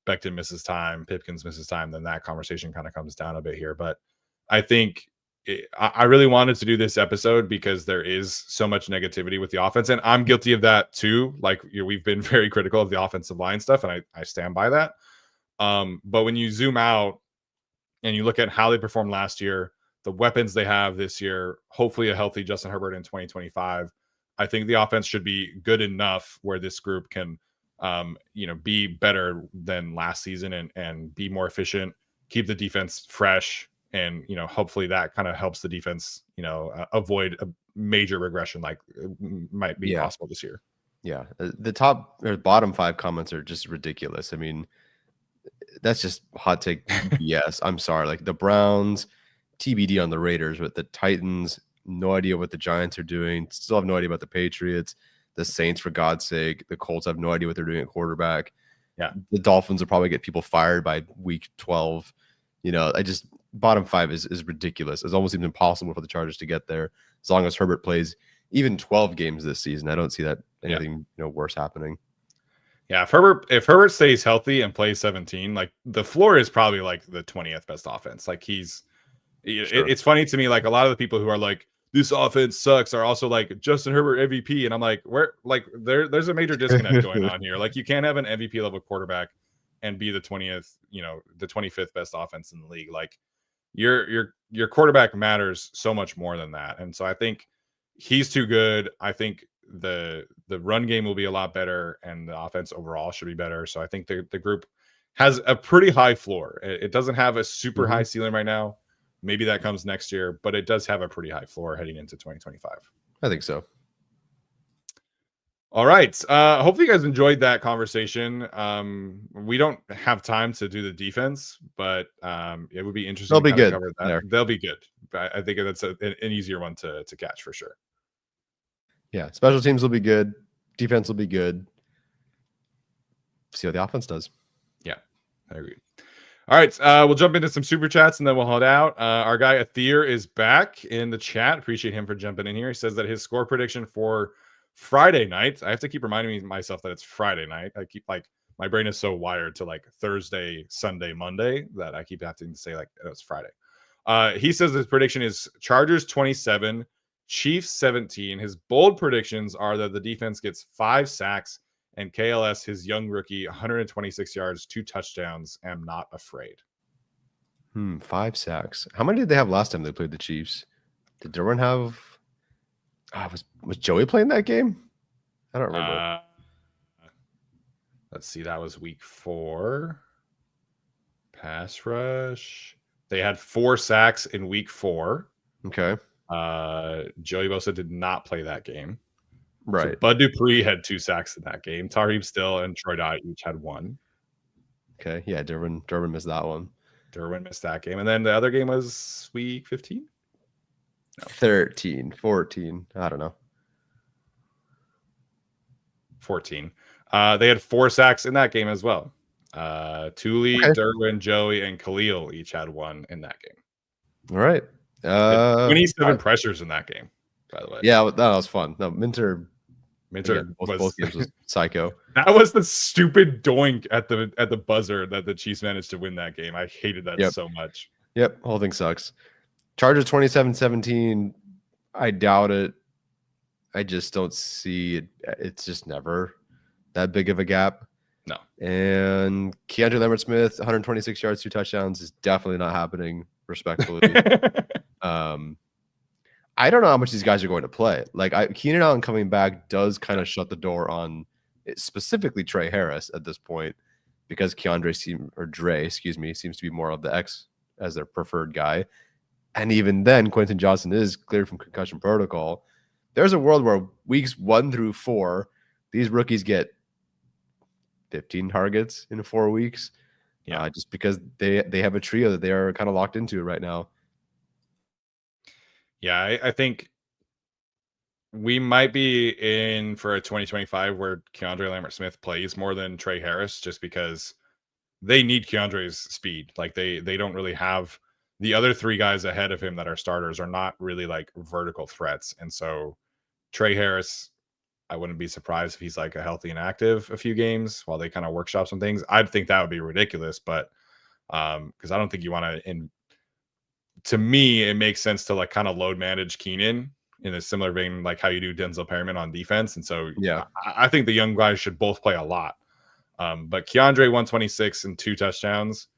Becton misses time, Pipkins misses time, then that conversation kind of comes down a bit here. But I think I really wanted to do this episode because there is so much negativity with the offense, and I'm guilty of that too. Like we've been very critical of the offensive line stuff, and I stand by that. But when you zoom out and you look at how they performed last year, the weapons they have this year, hopefully a healthy Justin Herbert in 2025, I think the offense should be good enough where this group can be better than last season and be more efficient, keep the defense fresh, and hopefully that kind of helps the defense avoid a major regression like might be possible this year. Yeah, the top or bottom 5 comments are just ridiculous. I mean, that's just hot take BS. I'm sorry. Like the Browns, TBD on the Raiders, but the Titans, no idea what the Giants are doing. Still have no idea about the Patriots. The Saints, for God's sake. The Colts have no idea what they're doing at quarterback. Yeah. The Dolphins will probably get people fired by week 12. Bottom 5 is ridiculous. It almost seems impossible for the Chargers to get there as long as Herbert plays even 12 games this season. I don't see that anything worse happening. Yeah, if Herbert stays healthy and plays 17, like the floor is probably like the 20th best offense. Like it's funny to me, like a lot of the people who are like, this offense sucks are also like Justin Herbert MVP. And I'm like, there's a major disconnect going on here. Like you can't have an MVP level quarterback and be the 20th, the 25th best offense in the league. Like your quarterback matters so much more than that. And so I think he's too good. I think the run game will be a lot better and the offense overall should be better. So I think the group has a pretty high floor. It doesn't have a super high ceiling right now. Maybe that comes next year, but it does have a pretty high floor heading into 2025. I think so. All right. Hopefully you guys enjoyed that conversation. We don't have time to do the defense, but it would be interesting. They'll be good. They'll be good. I think that's an easier one to catch for sure. Yeah, special teams will be good. Defense will be good. See what the offense does. Yeah, I agree. All right, we'll jump into some super chats and then we'll head out. Our guy Athir is back in the chat. Appreciate him for jumping in here. He says that his score prediction for Friday night. I have to keep reminding myself that it's Friday night. I keep my brain is so wired to like Thursday, Sunday, Monday that I keep having to say like it's Friday. He says his prediction is Chargers 27. Chiefs 17. His bold predictions are that the defense gets 5 sacks and KLS, his young rookie, 126 yards, 2 touchdowns. Am not afraid. 5 sacks. How many did they have last time they played the Chiefs? Did Derwin have? Was Joey playing that game? I don't remember. Let's see. That was week 4. Pass rush. They had 4 sacks in week 4. Okay. Joey Bosa did not play that game. Right. So Bud Dupree had 2 sacks in that game. Tareem Still and Troy Dye each had 1. Okay. Yeah, Derwin missed that one. Derwin missed that game. And then the other game was week 15? No. 13, 14. I don't know. 14. They had 4 sacks in that game as well. Thule, Derwin, Joey, and Khalil each had 1 in that game. All right. 27 pressures in that game, by the way. Yeah, that was fun. No, Minter again, both games was psycho. That was the stupid doink at the buzzer that the Chiefs managed to win that game. I hated that so much. Yep, whole thing sucks. Chargers 27-17. I doubt it. I just don't see it. It's just never that big of a gap. No. And Keandre Lambert-Smith, 126 yards, 2 touchdowns is definitely not happening, respectfully. I don't know how much these guys are going to play. Like Keenan Allen coming back does kind of shut the door on specifically Trey Harris at this point because Dre seems to be more of the X as their preferred guy. And even then, Quentin Johnson is cleared from concussion protocol. There's a world where weeks 1 through 4, these rookies get 15 targets in 4 weeks. Yeah, just because they have a trio that they are kind of locked into right now. Yeah, I think we might be in for a 2025 where Keandre Lambert-Smith plays more than Trey Harris just because they need Keandre's speed. Like they don't really have the other 3 guys ahead of him that are starters are not really like vertical threats. And so Trey Harris, I wouldn't be surprised if he's like a healthy and active a few games while they kind of workshop some things. I'd think that would be ridiculous, but because I don't think you want to to me, it makes sense to like kind of load manage Keenan in a similar vein, like how you do Denzel Perryman on defense. And so, yeah, I think the young guys should both play a lot. But Keandre 126 and 2 touchdowns.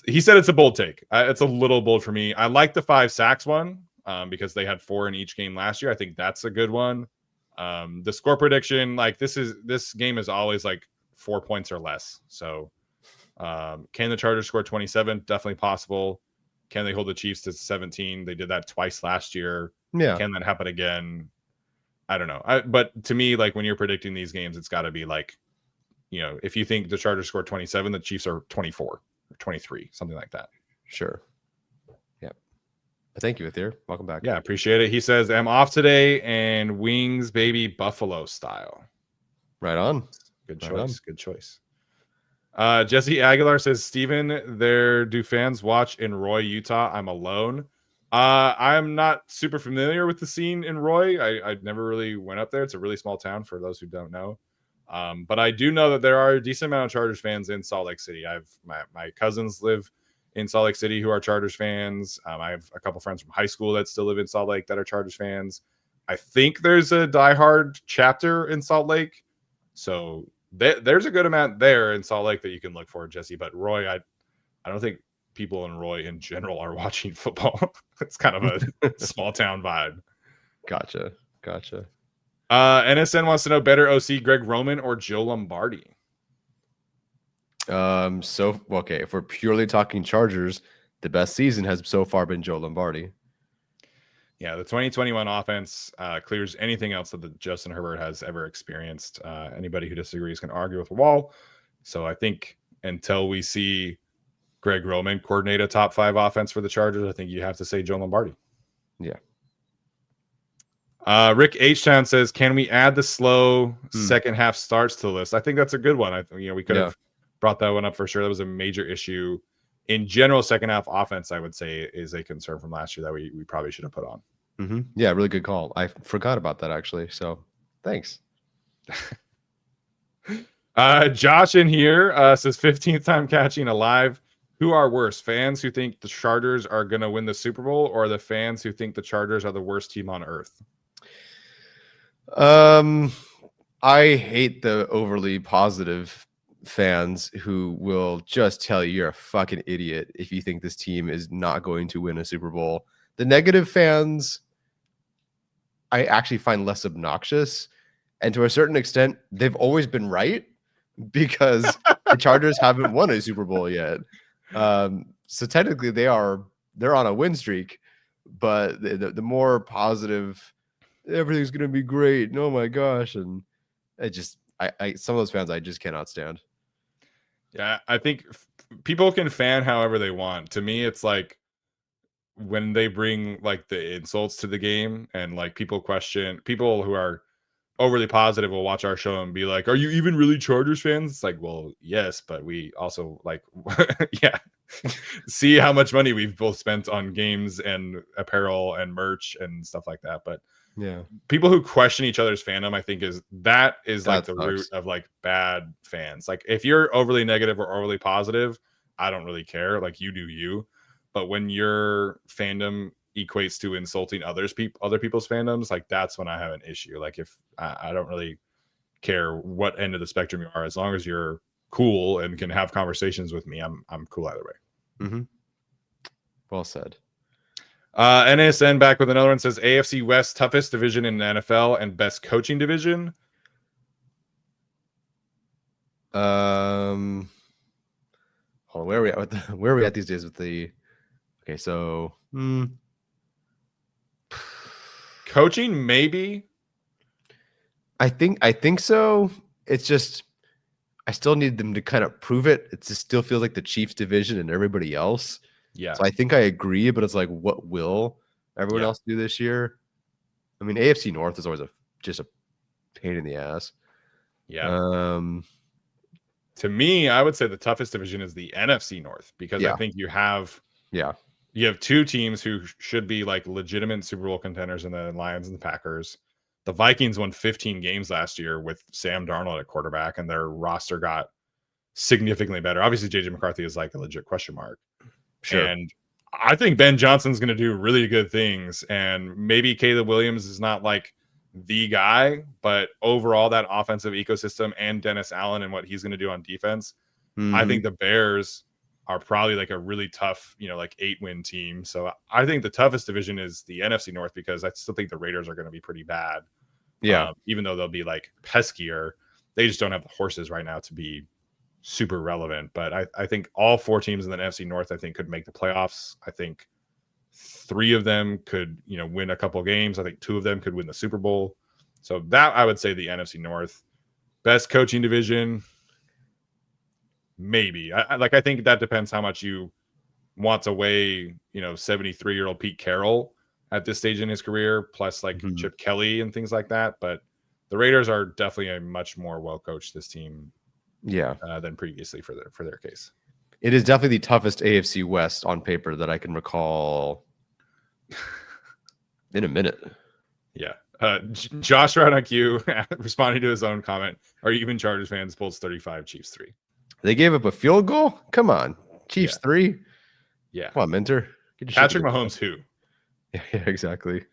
He said it's a bold take. It's a little bold for me. I like the 5 sacks one because they had 4 in each game last year. I think that's a good one. The score prediction, like this game is always like 4 points or less. So can the Chargers score 27? Definitely possible. Can they hold the Chiefs to 17? They did that twice last year. Yeah. Can that happen again? I don't know. But to me, like when you're predicting these games, it's got to be like, if you think the Chargers score 27, the Chiefs are 24 or 23, something like that. Sure. Yep. Thank you, Athir. Welcome back. Yeah, appreciate it. He says, I'm off today and wings, baby, buffalo style. Right on. Good Right choice. on. Good choice. Jesse Aguilar says, Steven, do fans watch in Roy, Utah? I'm alone. I'm not super familiar with the scene in Roy. I never really went up there. It's a really small town for those who don't know. But I do know that there are a decent amount of Chargers fans in Salt Lake City. My cousins live in Salt Lake City who are Chargers fans. I have a couple friends from high school that still live in Salt Lake that are Chargers fans. I think there's a diehard chapter in Salt Lake. So there's a good amount there in Salt Lake that you can look for, Jesse. But Roy, I don't think people in Roy in general are watching football. It's kind of a small town vibe. Gotcha. NSN wants to know better OC, Greg Roman or Joe Lombardi? Okay, if we're purely talking Chargers, the best season has so far been Joe Lombardi. Yeah, the 2021 offense clears anything else that Justin Herbert has ever experienced. Anybody who disagrees can argue with a wall. So I think until we see Greg Roman coordinate a top 5 offense for the Chargers, I think you have to say Joe Lombardi. Yeah. Rick H-Town says, can we add the slow second half starts to the list? I think that's a good one. We could have brought that one up for sure. That was a major issue. In general, second half offense, I would say, is a concern from last year that we probably should have put on. Mm-hmm. Yeah, really good call. I forgot about that, actually. So thanks. Josh in here says 15th time catching alive. Who are worse, fans who think the Chargers are going to win the Super Bowl or the fans who think the Chargers are the worst team on earth? I hate the overly positive fans who will just tell you you're a fucking idiot if you think this team is not going to win a Super Bowl. The negative fans, I actually find less obnoxious. And to a certain extent, they've always been right because the Chargers haven't won a Super Bowl yet. So technically they're on a win streak, but the more positive, everything's going to be great. And oh my gosh. And I some of those fans, I just cannot stand. Yeah. I think people can fan however they want. To me, it's like when they bring like the insults to the game and like people who are overly positive will watch our show and be like, are you even really Chargers fans? It's like, well, yes, but we also like, yeah, see how much money we've both spent on games and apparel and merch and stuff like that. But yeah, people who question each other's fandom, I think that like the sucks. root of like bad fans. Like if you're overly negative or overly positive, I don't really care. Like you do you. But when your fandom equates to insulting other people's fandoms, like that's when I have an issue. Like if I don't really care what end of the spectrum you are, as long as you're cool and can have conversations with me, I'm cool either way. Mm-hmm. Well said. NSN back with another one, says AFC West toughest division in the NFL and best coaching division. Hold on, where are we at these days with the? Okay, so coaching, maybe. I think so. It's just I still need them to kind of prove it. It just still feels like the Chiefs division and everybody else. Yeah. So I think I agree, but it's like, what will everyone else do this year? I mean, AFC North is always just a pain in the ass. Yeah. To me, I would say the toughest division is the NFC North because I think you have two teams who should be like legitimate Super Bowl contenders in the Lions and the Packers. The Vikings won 15 games last year with Sam Darnold at quarterback, and their roster got significantly better. Obviously, JJ McCarthy is like a legit question mark. Sure. And I think Ben Johnson's going to do really good things. And maybe Caleb Williams is not like the guy, but overall that offensive ecosystem and Dennis Allen and what he's going to do on defense, I think the Bears are probably like a really tough, like 8-win team. So I think the toughest division is the NFC North because I still think the Raiders are going to be pretty bad. Yeah. Even though they'll be like peskier, they just don't have the horses right now to be super relevant. But I think all 4 teams in the NFC North, I think, could make the playoffs. I think 3 of them could, win a couple games. I think 2 of them could win the Super Bowl. So that, I would say, the NFC North. Best coaching division, maybe. I think that depends how much you want to weigh, 73-year-old Pete Carroll at this stage in his career, plus like Chip Kelly and things like that. But the Raiders are definitely a much more well-coached this team than previously for their case. It is definitely the toughest AFC West on paper that I can recall in a minute. Yeah. Josh Radon responding to his own comment. Are you even Chargers fans? Bulls 35, Chiefs 3. They gave up a field goal? Come on. Chiefs 3? Yeah. Come on, Minter. Patrick Mahomes who? Yeah, exactly.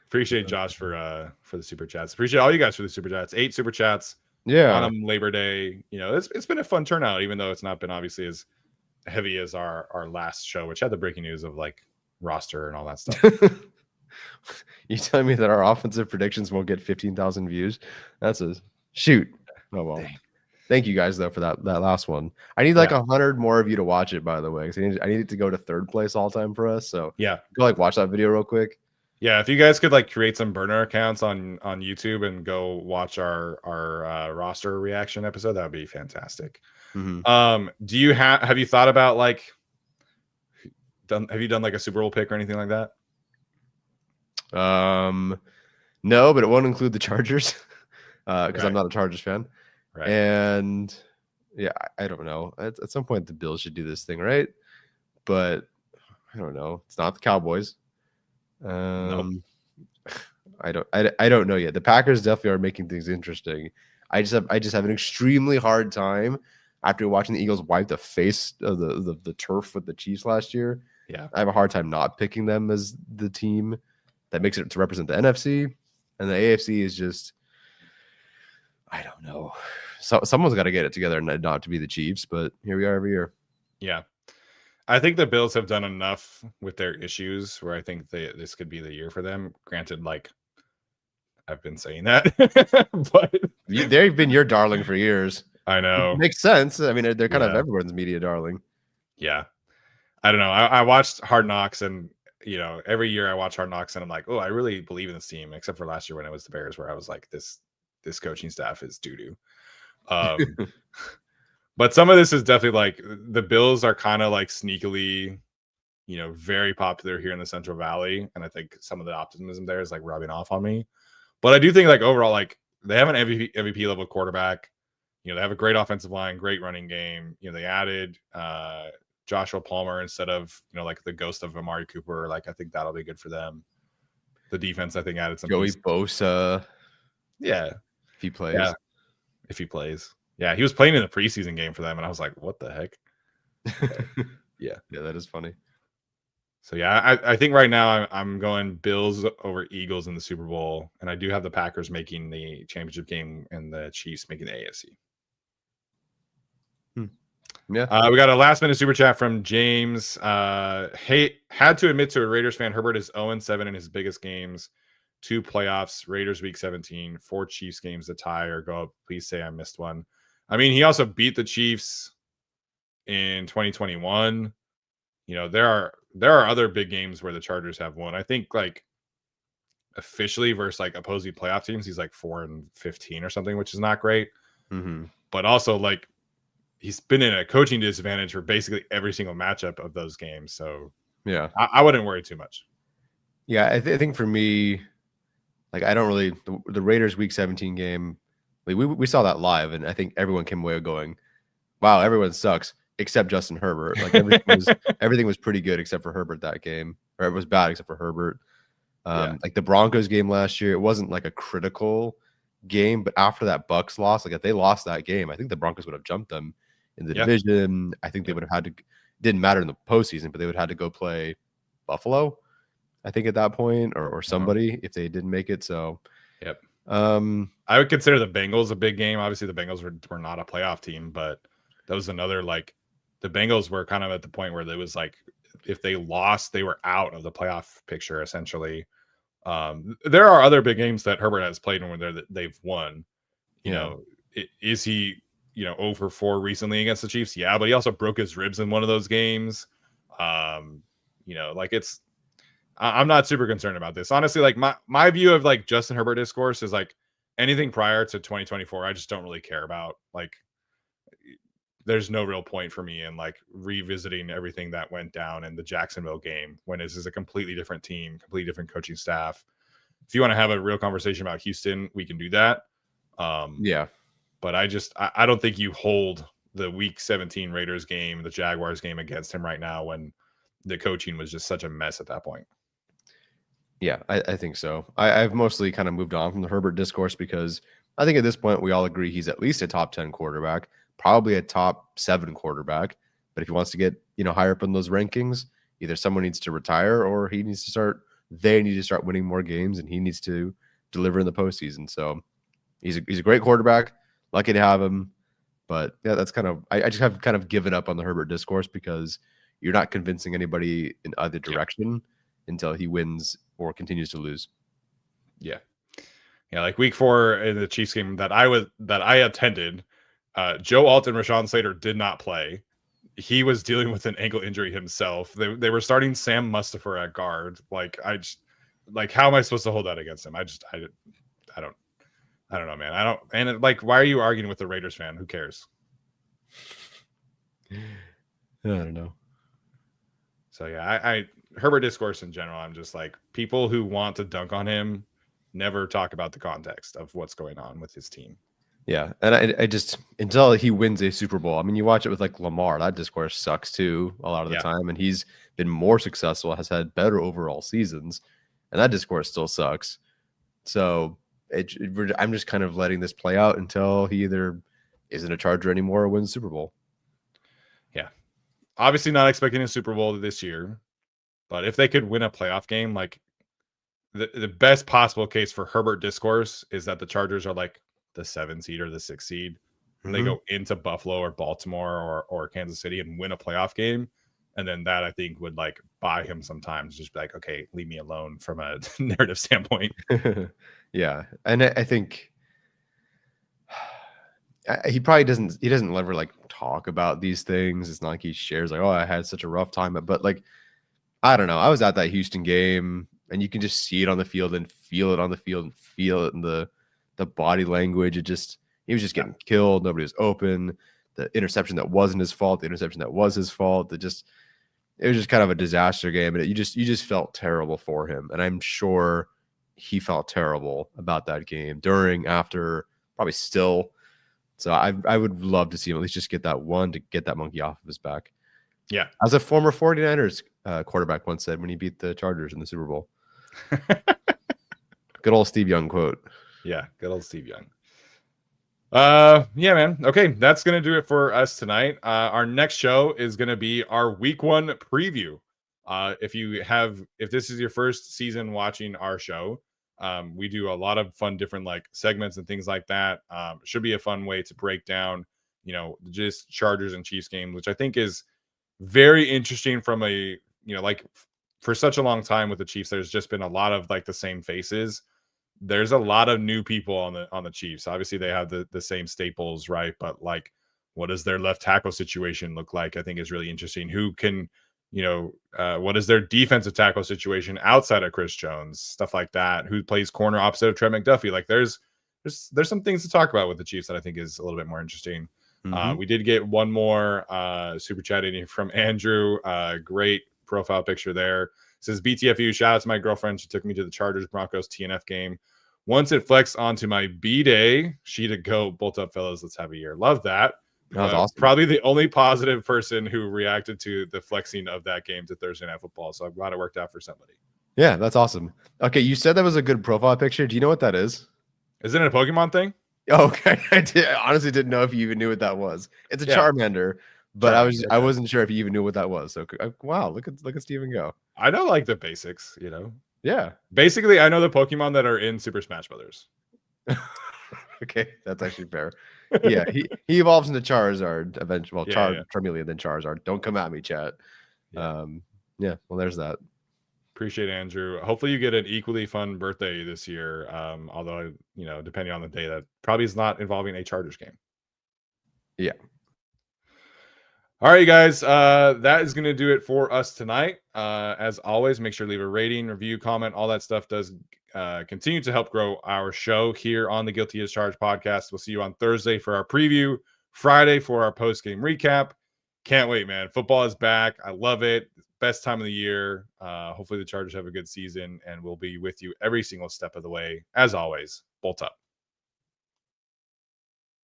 Appreciate Josh for the super chats. Appreciate all you guys for the super chats. 8 super chats. Yeah. On Labor Day. It's been a fun turnout, even though it's not been obviously as heavy as our last show, which had the breaking news of like roster and all that stuff. You telling me that our offensive predictions won't get 15,000 views? That's a shoot. Oh well. Dang. Thank you guys though for that last one. I need like 100 more of you to watch it, by the way. I need it to go to 3rd place all time for us. So yeah, go watch that video real quick. Yeah, if you guys could create some burner accounts on YouTube and go watch our roster reaction episode, that would be fantastic. Do you have you thought about have you done like a Super Bowl pick or anything like that? No, but it won't include the Chargers because I'm not a Chargers fan. Right. And yeah, I don't know. At some point, the Bills should do this thing, right? But I don't know. It's not the Cowboys. Nope. I don't know yet. The Packers definitely are making things interesting. I just have an extremely hard time after watching the Eagles wipe the face of the turf with the Chiefs last year. Yeah, I have a hard time not picking them as the team that makes it to represent the NFC, and the AFC is just, I don't know. So someone's got to get it together and not to be the Chiefs, but here we are every year. Yeah. I think the Bills have done enough with their issues where I think this could be the year for them. Granted, I've been saying that, but they've been your darling for years. I know. It makes sense. I mean, they're kind of everyone's media darling. Yeah. I don't know. I watched Hard Knocks, and every year I watch Hard Knocks and I'm like, oh, I really believe in this team, except for last year when it was the Bears, where I was like, this coaching staff is doo-doo. But some of this is definitely the Bills are kind of sneakily, very popular here in the Central Valley. And I think some of the optimism there is rubbing off on me. But I do think overall, they have an MVP level quarterback. They have a great offensive line, great running game. They added Joshua Palmer instead of, the ghost of Amari Cooper. I think that'll be good for them. The defense, I think, added some. Joey Bosa. Yeah. If he plays. Yeah. If he plays. Yeah, he was playing in the preseason game for them, and I was like, what the heck? Yeah, that is funny. So, yeah, I think right now I'm going Bills over Eagles in the Super Bowl, and I do have the Packers making the championship game and the Chiefs making the AFC. Yeah. We got a last-minute super chat from James. Hey, had to admit to a Raiders fan, Herbert is 0-7 in his biggest games. 2 playoffs, Raiders week 17, 4 Chiefs games to tie or go up. Please say I missed one. I mean, he also beat the Chiefs in 2021. There are other big games where the Chargers have won. I think officially versus opposing playoff teams, he's 4-15 or something, which is not great. But also he's been in a coaching disadvantage for basically every single matchup of those games. So yeah, I wouldn't worry too much. Yeah, I think for me, I don't really the Raiders week 17 game. We saw that live, and I think everyone came away going, "Wow, everyone sucks except Justin Herbert." Everything was pretty good except for Herbert that game, or it was bad except for Herbert. The Broncos game last year, it wasn't a critical game, but after that Bucs loss, if they lost that game, I think the Broncos would have jumped them in the division. I think they would have had to. Didn't matter in the postseason, but they would have had to go play Buffalo, I think, at that point, or somebody if they didn't make it. So, yep. I would consider the Bengals a big game. Obviously, the Bengals were not a playoff team, but that was another the Bengals were kind of at the point where there was if they lost, they were out of the playoff picture essentially. There are other big games that Herbert has played in where they've won. You Yeah. know, is he, 0 for 4 recently against the Chiefs? Yeah, but he also broke his ribs in one of those games. Like I'm not super concerned about this. Honestly, like my view of like Justin Herbert discourse is like anything prior to 2024, I just don't really care about. Like there's no real point for me in like revisiting everything that went down in the Jacksonville game when this is a completely different team, completely different coaching staff. If you want to have a real conversation about Houston, we can do that. Yeah. But I don't think you hold the week 17 Raiders game, the Jaguars game against him right now when the coaching was just such a mess at that point. Yeah, I think so. I've mostly kind of moved on from the Herbert discourse because I think at this point we all agree he's at least a top 10 quarterback, probably a top 7 quarterback. But if he wants to get, higher up in those rankings, either someone needs to retire or they need to start winning more games and he needs to deliver in the postseason. So he's a great quarterback. Lucky to have him. But yeah, that's kind of I just have kind of given up on the Herbert discourse because you're not convincing anybody in either direction until he wins or continues to lose. Yeah. Yeah, like week 4 in the Chiefs game that I attended, Joe Alt and Rashawn Slater did not play. He was dealing with an ankle injury himself. They were starting Sam Mustipher at guard. Like how am I supposed to hold that against him? I don't know, man. Why are you arguing with the Raiders fan? Who cares? I don't know. So yeah, I Herbert discourse in general, I'm just like, people who want to dunk on him never talk about the context of what's going on with his team. Yeah, and I just until he wins a Super Bowl. I mean, you watch it with like Lamar. That discourse sucks too a lot of the time, and he's been more successful, has had better overall seasons, and that discourse still sucks. So I'm just kind of letting this play out until he either isn't a Charger anymore or wins the Super Bowl. Yeah, obviously not expecting a Super Bowl this year, but if they could win a playoff game, like the best possible case for Herbert discourse is that the Chargers are like the 7 seed or the 6 seed. And they go into Buffalo or Baltimore or Kansas City and win a playoff game. And then that, I think, would like buy him some time to just be like, okay, leave me alone from a narrative standpoint. Yeah. And I think he probably doesn't ever like talk about these things. It's not like he shares like, oh, I had such a rough time. But like, I don't know. I was at that Houston game and you can just see it on the field and feel it on the field and feel it in the body language. He was just getting killed. Nobody was open. The interception that wasn't his fault, the interception that was his fault. It was just kind of a disaster game. And you just felt terrible for him. And I'm sure he felt terrible about that game during, after, probably still. So I would love to see him at least just get that one to get that monkey off of his back. Yeah. As a former 49ers quarterback once said when he beat the Chargers in the Super Bowl. Good old Steve Young quote. Yeah, good old Steve Young. Yeah, man. Okay, that's gonna do it for us tonight. Our next show is gonna be our week 1 preview. If this is your first season watching our show, we do a lot of fun different like segments and things like that. Should be a fun way to break down, just Chargers and Chiefs games, which I think is very interesting from a, like for such a long time with the Chiefs, there's just been a lot of like the same faces. There's a lot of new people on the Chiefs. Obviously, they have the same staples, right? But like, what does their left tackle situation look like? I think is really interesting. Who can, what is their defensive tackle situation outside of Chris Jones? Stuff like that. Who plays corner opposite of Trent McDuffie? Like, there's some things to talk about with the Chiefs that I think is a little bit more interesting. We did get one more super chat in from Andrew. Great profile picture there. It says BTFU, shout out to my girlfriend. She took me to the Chargers Broncos TNF game. Once it flexed onto my B-day, she to go, bolt up fellas, let's have a year. Love that. That was awesome. Probably the only positive person who reacted to the flexing of that game to Thursday Night Football. So I'm glad it worked out for somebody. Yeah, that's awesome. Okay, you said that was a good profile picture. Do you know what that is? Is it a Pokemon thing? Okay, I honestly didn't know if you even knew what that was. It's a Charmander, but I wasn't sure if you even knew what that was. So wow, look at Steven go. I know like the basics, Yeah. Basically, I know the Pokemon that are in Super Smash Brothers. Okay, that's actually fair. Yeah, he evolves into Charizard eventually. Well, Charmeleon, then Charizard. Don't come at me, chat. Yeah. Well, there's that. Appreciate it, Andrew. Hopefully you get an equally fun birthday this year. Although, depending on the day, that probably is not involving a Chargers game. Yeah. All right, you guys. That is going to do it for us tonight. As always, make sure to leave a rating, review, comment. All that stuff does continue to help grow our show here on the Guilty as Charged podcast. We'll see you on Thursday for our preview, Friday for our post-game recap. Can't wait, man. Football is back. I love it. Best time of the year. Hopefully the Chargers have a good season, and we'll be with you every single step of the way. As always, bolt up.